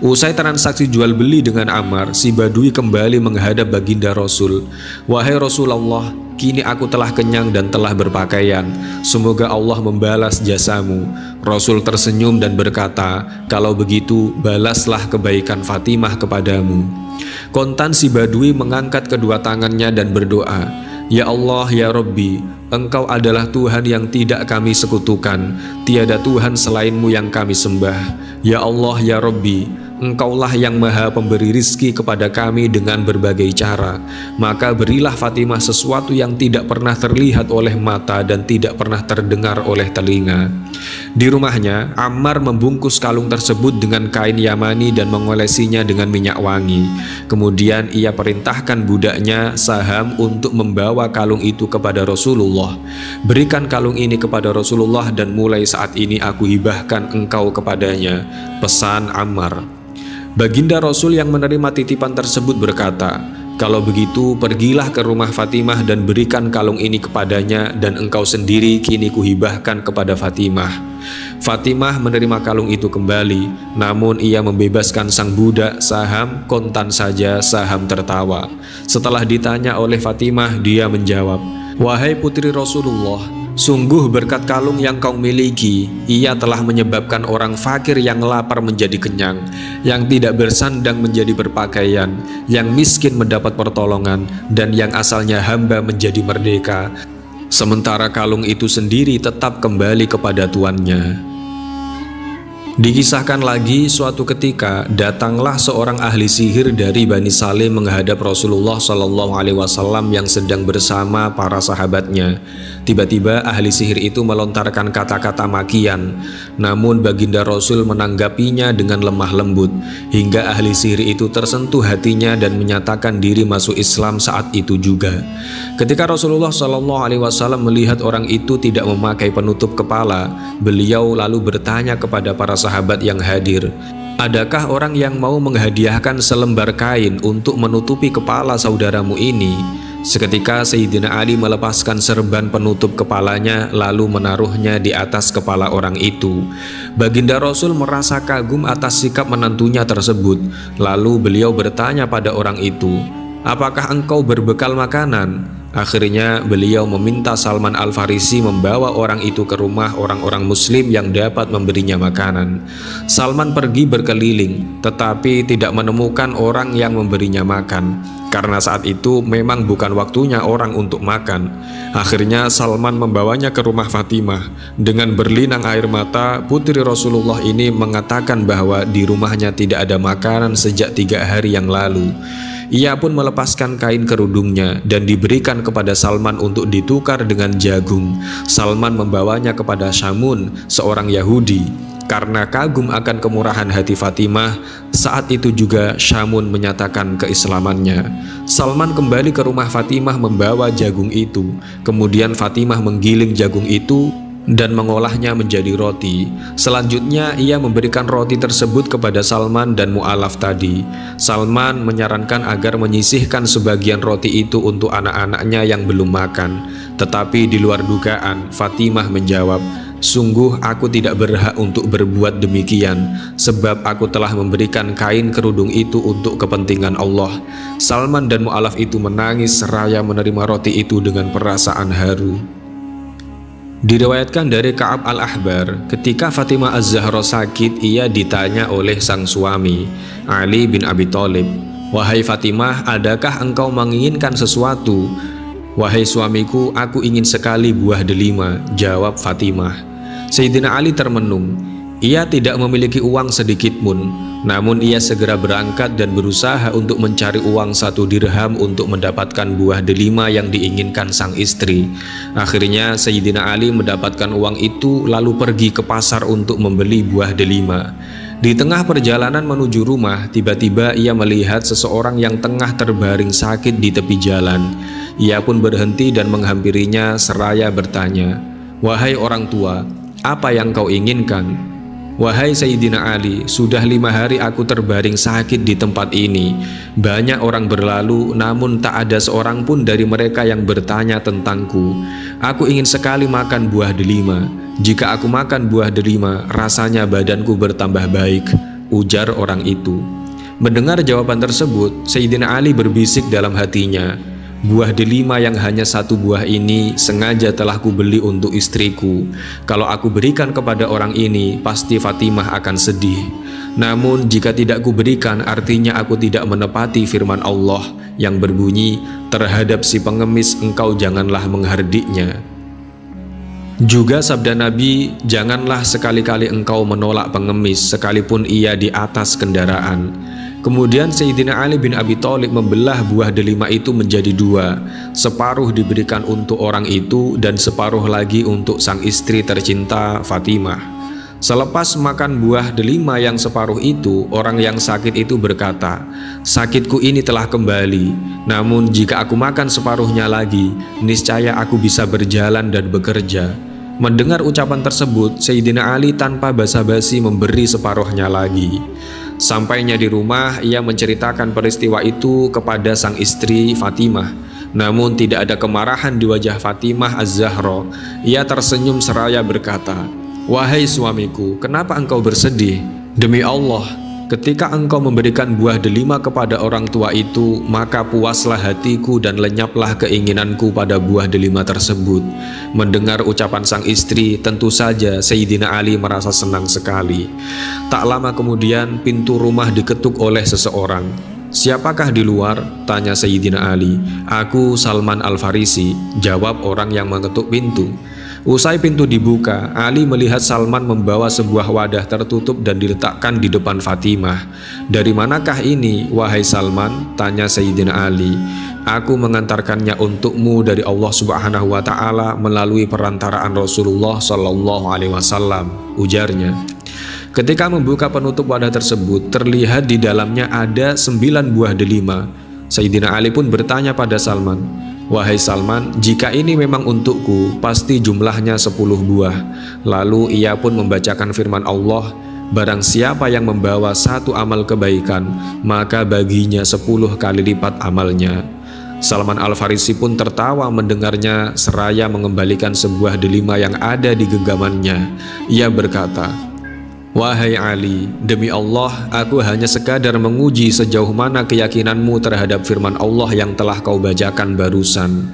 Usai transaksi jual beli dengan Ammar, si Badui kembali menghadap baginda Rasul. "Wahai Rasulullah, kini aku telah kenyang dan telah berpakaian. Semoga Allah membalas jasamu." Rasul tersenyum dan berkata, "Kalau begitu, balaslah kebaikan Fatimah kepadamu." Kontan si Badui mengangkat kedua tangannya dan berdoa, "Ya Allah, ya Rabbi, Engkau adalah Tuhan yang tidak kami sekutukan. Tiada Tuhan selainmu yang kami sembah. Ya Allah, ya Rabbi, Engkaulah yang maha pemberi rizki kepada kami dengan berbagai cara. Maka berilah Fatimah sesuatu yang tidak pernah terlihat oleh mata dan tidak pernah terdengar oleh telinga." Di rumahnya, Ammar membungkus kalung tersebut dengan kain Yamani dan mengolesinya dengan minyak wangi. Kemudian ia perintahkan budaknya Saham untuk membawa kalung itu kepada Rasulullah. "Berikan kalung ini kepada Rasulullah dan mulai saat ini aku hibahkan engkau kepadanya," pesan Ammar. Baginda Rasul yang menerima titipan tersebut berkata, "Kalau begitu pergilah ke rumah Fatimah dan berikan kalung ini kepadanya, dan engkau sendiri kini kuhibahkan kepada Fatimah." Fatimah menerima kalung itu kembali, namun ia membebaskan sang budak Saham. Kontan saja Saham tertawa. Setelah ditanya oleh Fatimah, dia menjawab, "Wahai putri Rasulullah, sungguh berkat kalung yang kau miliki, ia telah menyebabkan orang fakir yang lapar menjadi kenyang, yang tidak bersandang menjadi berpakaian, yang miskin mendapat pertolongan, dan yang asalnya hamba menjadi merdeka. Sementara kalung itu sendiri tetap kembali kepada tuannya." Dikisahkan lagi, suatu ketika datanglah seorang ahli sihir dari Bani Salim menghadap Rasulullah SAW yang sedang bersama para sahabatnya. Tiba-tiba ahli sihir itu melontarkan kata-kata makian, namun baginda Rasul menanggapinya dengan lemah lembut, hingga ahli sihir itu tersentuh hatinya dan menyatakan diri masuk Islam saat itu juga. Ketika Rasulullah SAW melihat orang itu tidak memakai penutup kepala, beliau lalu bertanya kepada para sahabat yang hadir, "Adakah orang yang mau menghadiahkan selembar kain untuk menutupi kepala saudaramu ini?" Seketika Sayyidina Ali melepaskan serban penutup kepalanya lalu menaruhnya di atas kepala orang itu. Baginda Rasul merasa kagum atas sikap menantunya tersebut. Lalu beliau bertanya pada orang itu, "Apakah engkau berbekal makanan?" Akhirnya beliau meminta Salman Al-Farisi membawa orang itu ke rumah orang-orang muslim yang dapat memberinya makanan. Salman pergi berkeliling tetapi tidak menemukan orang yang memberinya makan, karena saat itu memang bukan waktunya orang untuk makan. Akhirnya Salman membawanya ke rumah Fatimah. Dengan berlinang air mata, putri Rasulullah ini mengatakan bahwa di rumahnya tidak ada makanan sejak 3 hari yang lalu. Ia pun melepaskan kain kerudungnya dan diberikan kepada Salman untuk ditukar dengan jagung. Salman membawanya kepada Syamun, seorang Yahudi. Karena kagum akan kemurahan hati Fatimah, saat itu juga Syamun menyatakan keislamannya. Salman kembali ke rumah Fatimah membawa jagung itu. Kemudian Fatimah menggiling jagung itu dan mengolahnya menjadi roti. Selanjutnya ia memberikan roti tersebut kepada Salman dan Mu'alaf tadi. Salman menyarankan agar menyisihkan sebagian roti itu untuk anak-anaknya yang belum makan. Tetapi di luar dugaan, Fatimah menjawab, "Sungguh aku tidak berhak untuk berbuat demikian, sebab aku telah memberikan kain kerudung itu untuk kepentingan Allah." Salman dan Mu'alaf itu menangis seraya menerima roti itu dengan perasaan haru. Diriwayatkan dari Ka'ab al-Ahbar, ketika Fatimah Az-Zahra sakit, ia ditanya oleh sang suami, Ali bin Abi Thalib, "Wahai Fatimah, adakah engkau menginginkan sesuatu?" "Wahai suamiku, aku ingin sekali buah delima," jawab Fatimah. Sayyidina Ali termenung. Ia tidak memiliki uang sedikit pun, namun ia segera berangkat dan berusaha untuk mencari uang 1 dirham untuk mendapatkan buah delima yang diinginkan sang istri. Akhirnya Sayyidina Ali mendapatkan uang itu lalu pergi ke pasar untuk membeli buah delima. Di tengah perjalanan menuju rumah, tiba-tiba ia melihat seseorang yang tengah terbaring sakit di tepi jalan. Ia pun berhenti dan menghampirinya seraya bertanya, "Wahai orang tua, apa yang kau inginkan?" "Wahai Sayyidina Ali, sudah 5 hari aku terbaring sakit di tempat ini. Banyak orang berlalu, namun tak ada seorang pun dari mereka yang bertanya tentangku. Aku ingin sekali makan buah delima. Jika aku makan buah delima, rasanya badanku bertambah baik." ujar orang itu. Mendengar jawaban tersebut, Sayyidina Ali berbisik dalam hatinya, buah delima yang hanya satu buah ini sengaja telah kubeli untuk istriku. Kalau aku berikan kepada orang ini, pasti Fatimah akan sedih. Namun jika tidak kuberikan, artinya aku tidak menepati firman Allah yang berbunyi, terhadap si pengemis engkau janganlah menghardiknya. Juga sabda Nabi, janganlah sekali-kali engkau menolak pengemis sekalipun ia di atas kendaraan. Kemudian Sayyidina Ali bin Abi Thalib membelah buah delima itu menjadi dua, separuh diberikan untuk orang itu dan separuh lagi untuk sang istri tercinta Fatimah. Selepas makan buah delima yang separuh itu, orang yang sakit itu berkata, sakitku ini telah kembali, namun jika aku makan separuhnya lagi, niscaya aku bisa berjalan dan bekerja. Mendengar ucapan tersebut, Sayyidina Ali tanpa basa-basi memberi separuhnya lagi. Sampainya di rumah, ia menceritakan peristiwa itu kepada sang istri Fatimah. Namun tidak ada kemarahan di wajah Fatimah Az-Zahra. Ia tersenyum seraya berkata, wahai suamiku, kenapa engkau bersedih? Demi Allah, ketika engkau memberikan buah delima kepada orang tua itu, maka puaslah hatiku dan lenyaplah keinginanku pada buah delima tersebut. Mendengar ucapan sang istri, tentu saja Sayyidina Ali merasa senang sekali. Tak lama kemudian, pintu rumah diketuk oleh seseorang. Siapakah di luar? Tanya Sayyidina Ali. Aku Salman Al-Farisi, jawab orang yang mengetuk pintu. Usai pintu dibuka, Ali melihat Salman membawa sebuah wadah tertutup dan diletakkan di depan Fatimah. Dari manakah ini, wahai Salman? Tanya Sayyidina Ali. Aku mengantarkannya untukmu dari Allah Subhanahu wa Ta'ala melalui perantaraan Rasulullah Sallallahu Alaihi Wasallam, ujarnya. Ketika membuka penutup wadah tersebut, terlihat di dalamnya ada 9 buah delima. Sayyidina Ali pun bertanya pada Salman, wahai Salman, jika ini memang untukku, pasti jumlahnya 10 buah. Lalu ia pun membacakan firman Allah, barang siapa yang membawa satu amal kebaikan, maka baginya 10 kali lipat amalnya. Salman Al-Farisi pun tertawa mendengarnya seraya mengembalikan sebuah delima yang ada di genggamannya. Ia berkata, wahai Ali, demi Allah, aku hanya sekadar menguji sejauh mana keyakinanmu terhadap firman Allah yang telah kau bacakan barusan.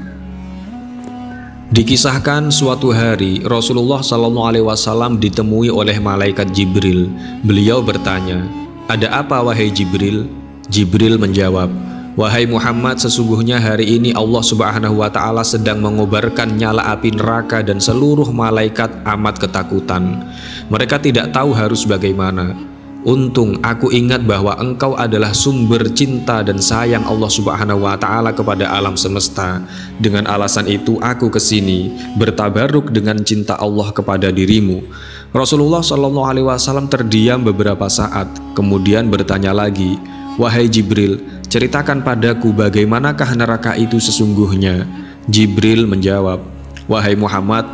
Dikisahkan suatu hari Rasulullah SAW ditemui oleh malaikat Jibril. Beliau bertanya, ada apa wahai Jibril? Jibril menjawab, wahai Muhammad, sesungguhnya hari ini Allah Subhanahu wa Ta'ala sedang mengobarkan nyala api neraka dan seluruh malaikat amat ketakutan. Mereka tidak tahu harus bagaimana. Untung aku ingat bahwa engkau adalah sumber cinta dan sayang Allah Subhanahu wa Ta'ala kepada alam semesta. Dengan alasan itu aku kesini bertabaruk dengan cinta Allah kepada dirimu. Rasulullah SAW terdiam beberapa saat, kemudian bertanya lagi, wahai Jibril, ceritakan padaku bagaimanakah neraka itu sesungguhnya. Jibril menjawab, wahai Muhammad,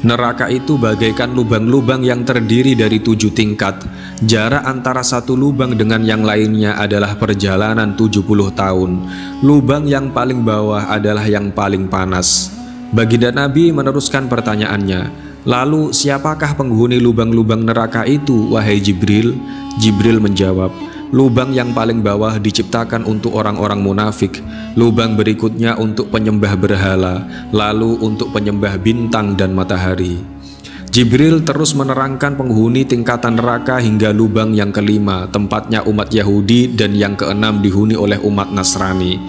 neraka itu bagaikan lubang-lubang yang terdiri dari 7 tingkat. Jarak antara satu lubang dengan yang lainnya adalah perjalanan 70 tahun. Lubang yang paling bawah adalah yang paling panas. Baginda Nabi meneruskan pertanyaannya, lalu siapakah penghuni lubang-lubang neraka itu, wahai Jibril? Jibril menjawab, lubang yang paling bawah diciptakan untuk orang-orang munafik, lubang berikutnya untuk penyembah berhala, lalu untuk penyembah bintang dan matahari. Jibril terus menerangkan penghuni tingkatan neraka hingga lubang yang kelima, tempatnya umat Yahudi, dan yang keenam dihuni oleh umat Nasrani.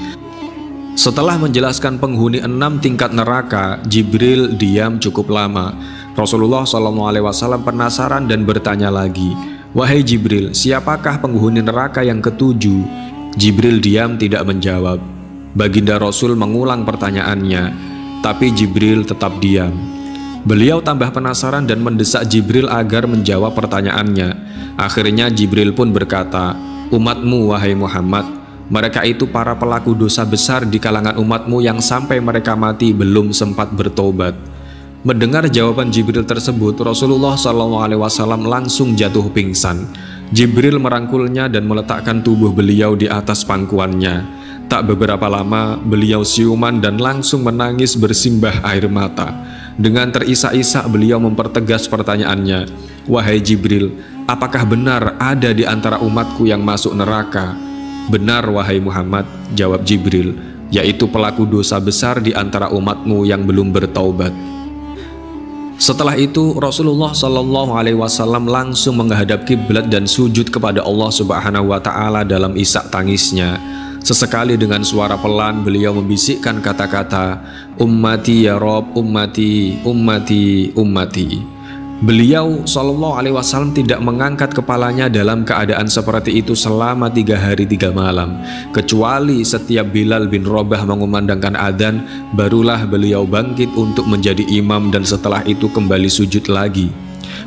Setelah menjelaskan penghuni 6 tingkat neraka, Jibril diam cukup lama. Rasulullah SAW penasaran dan bertanya lagi, wahai Jibril, siapakah penghuni neraka yang ke-7? Jibril diam tidak menjawab. Baginda Rasul mengulang pertanyaannya, tapi Jibril tetap diam. Beliau tambah penasaran dan mendesak Jibril agar menjawab pertanyaannya. Akhirnya Jibril pun berkata, umatmu wahai Muhammad, mereka itu para pelaku dosa besar di kalangan umatmu yang sampai mereka mati belum sempat bertobat. Mendengar jawaban Jibril tersebut, Rasulullah SAW langsung jatuh pingsan. Jibril merangkulnya dan meletakkan tubuh beliau di atas pangkuannya. Tak beberapa lama, beliau siuman dan langsung menangis bersimbah air mata. Dengan terisak-isak beliau mempertegas pertanyaannya, wahai Jibril, apakah benar ada di antara umatku yang masuk neraka? Benar wahai Muhammad, jawab Jibril, yaitu pelaku dosa besar di antara umatmu yang belum bertaubat. Setelah itu Rasulullah Shallallahu Alaihi Wasallam langsung menghadap kiblat dan sujud kepada Allah Subhanahu Wa Taala dalam isak tangisnya. Sesekali dengan suara pelan beliau membisikkan kata-kata, ummati ya Rob, ummati, ummati, ummati. Beliau Shallallahu Alaihi Wasallam tidak mengangkat kepalanya dalam keadaan seperti itu selama 3 hari 3 malam, kecuali setiap Bilal bin Rabah mengumandangkan adzan, barulah beliau bangkit untuk menjadi imam dan setelah itu kembali sujud lagi.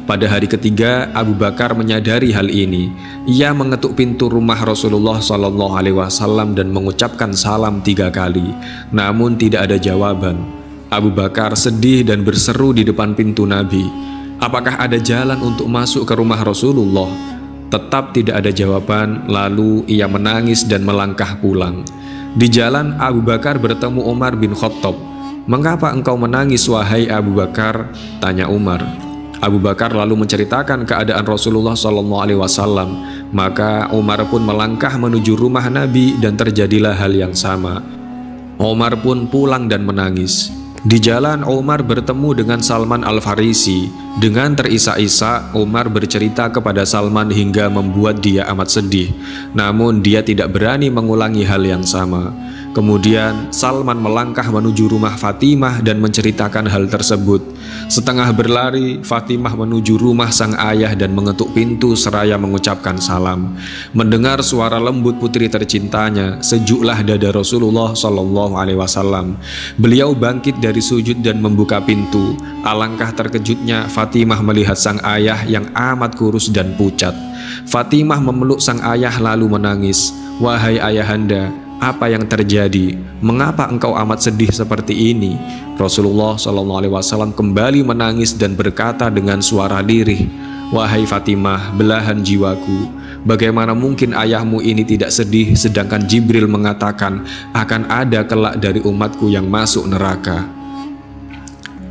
Pada hari ketiga, Abu Bakar menyadari hal ini. Ia mengetuk pintu rumah Rasulullah Shallallahu Alaihi Wasallam dan mengucapkan salam 3 kali, namun tidak ada jawaban. Abu Bakar sedih dan berseru di depan pintu Nabi, apakah ada jalan untuk masuk ke rumah Rasulullah? Tetap tidak ada jawaban, lalu ia menangis dan melangkah pulang. Di jalan Abu Bakar bertemu Umar bin Khattab. Mengapa engkau menangis wahai Abu Bakar? Tanya Umar. Abu Bakar lalu menceritakan keadaan Rasulullah SAW. Maka Umar pun melangkah menuju rumah Nabi dan terjadilah hal yang sama. Umar pun pulang dan menangis. Di jalan Umar bertemu dengan Salman Al-Farisi. Dengan terisak-isak Umar bercerita kepada Salman hingga membuat dia amat sedih. Namun dia tidak berani mengulangi hal yang sama. Kemudian Salman melangkah menuju rumah Fatimah dan menceritakan hal tersebut. Setengah berlari, Fatimah menuju rumah sang ayah dan mengetuk pintu seraya mengucapkan salam. Mendengar suara lembut putri tercintanya, sejuklah dada Rasulullah Shallallahu Alaihi Wasallam. Beliau bangkit dari sujud dan membuka pintu. Alangkah terkejutnya Fatimah melihat sang ayah yang amat kurus dan pucat. Fatimah memeluk sang ayah lalu menangis. Wahai ayahanda, apa yang terjadi? Mengapa engkau amat sedih seperti ini? Rasulullah SAW kembali menangis dan berkata dengan suara lirih, wahai Fatimah, belahan jiwaku, bagaimana mungkin ayahmu ini tidak sedih sedangkan Jibril mengatakan akan ada kelak dari umatku yang masuk neraka.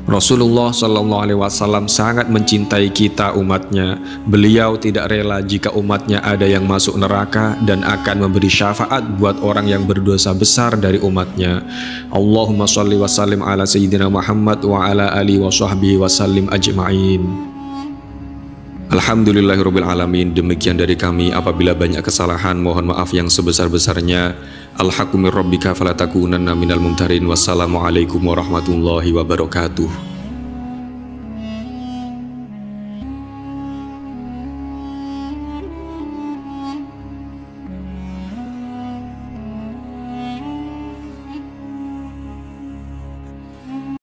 Rasulullah SAW sangat mencintai kita umatnya. Beliau tidak rela jika umatnya ada yang masuk neraka dan akan memberi syafaat buat orang yang berdosa besar dari umatnya. Allahumma sholli wa sallim ala sayyidina Muhammad wa ala alihi wa sahbihi wa sallim ajma'in. Alhamdulillahirrabbilalamin. Demikian dari kami. Apabila banyak kesalahan, mohon maaf yang sebesar-besarnya. Al-haqqu min rabbika falatakunanna minal mumtarin. Wassalamualaikum warahmatullahi wabarakatuh.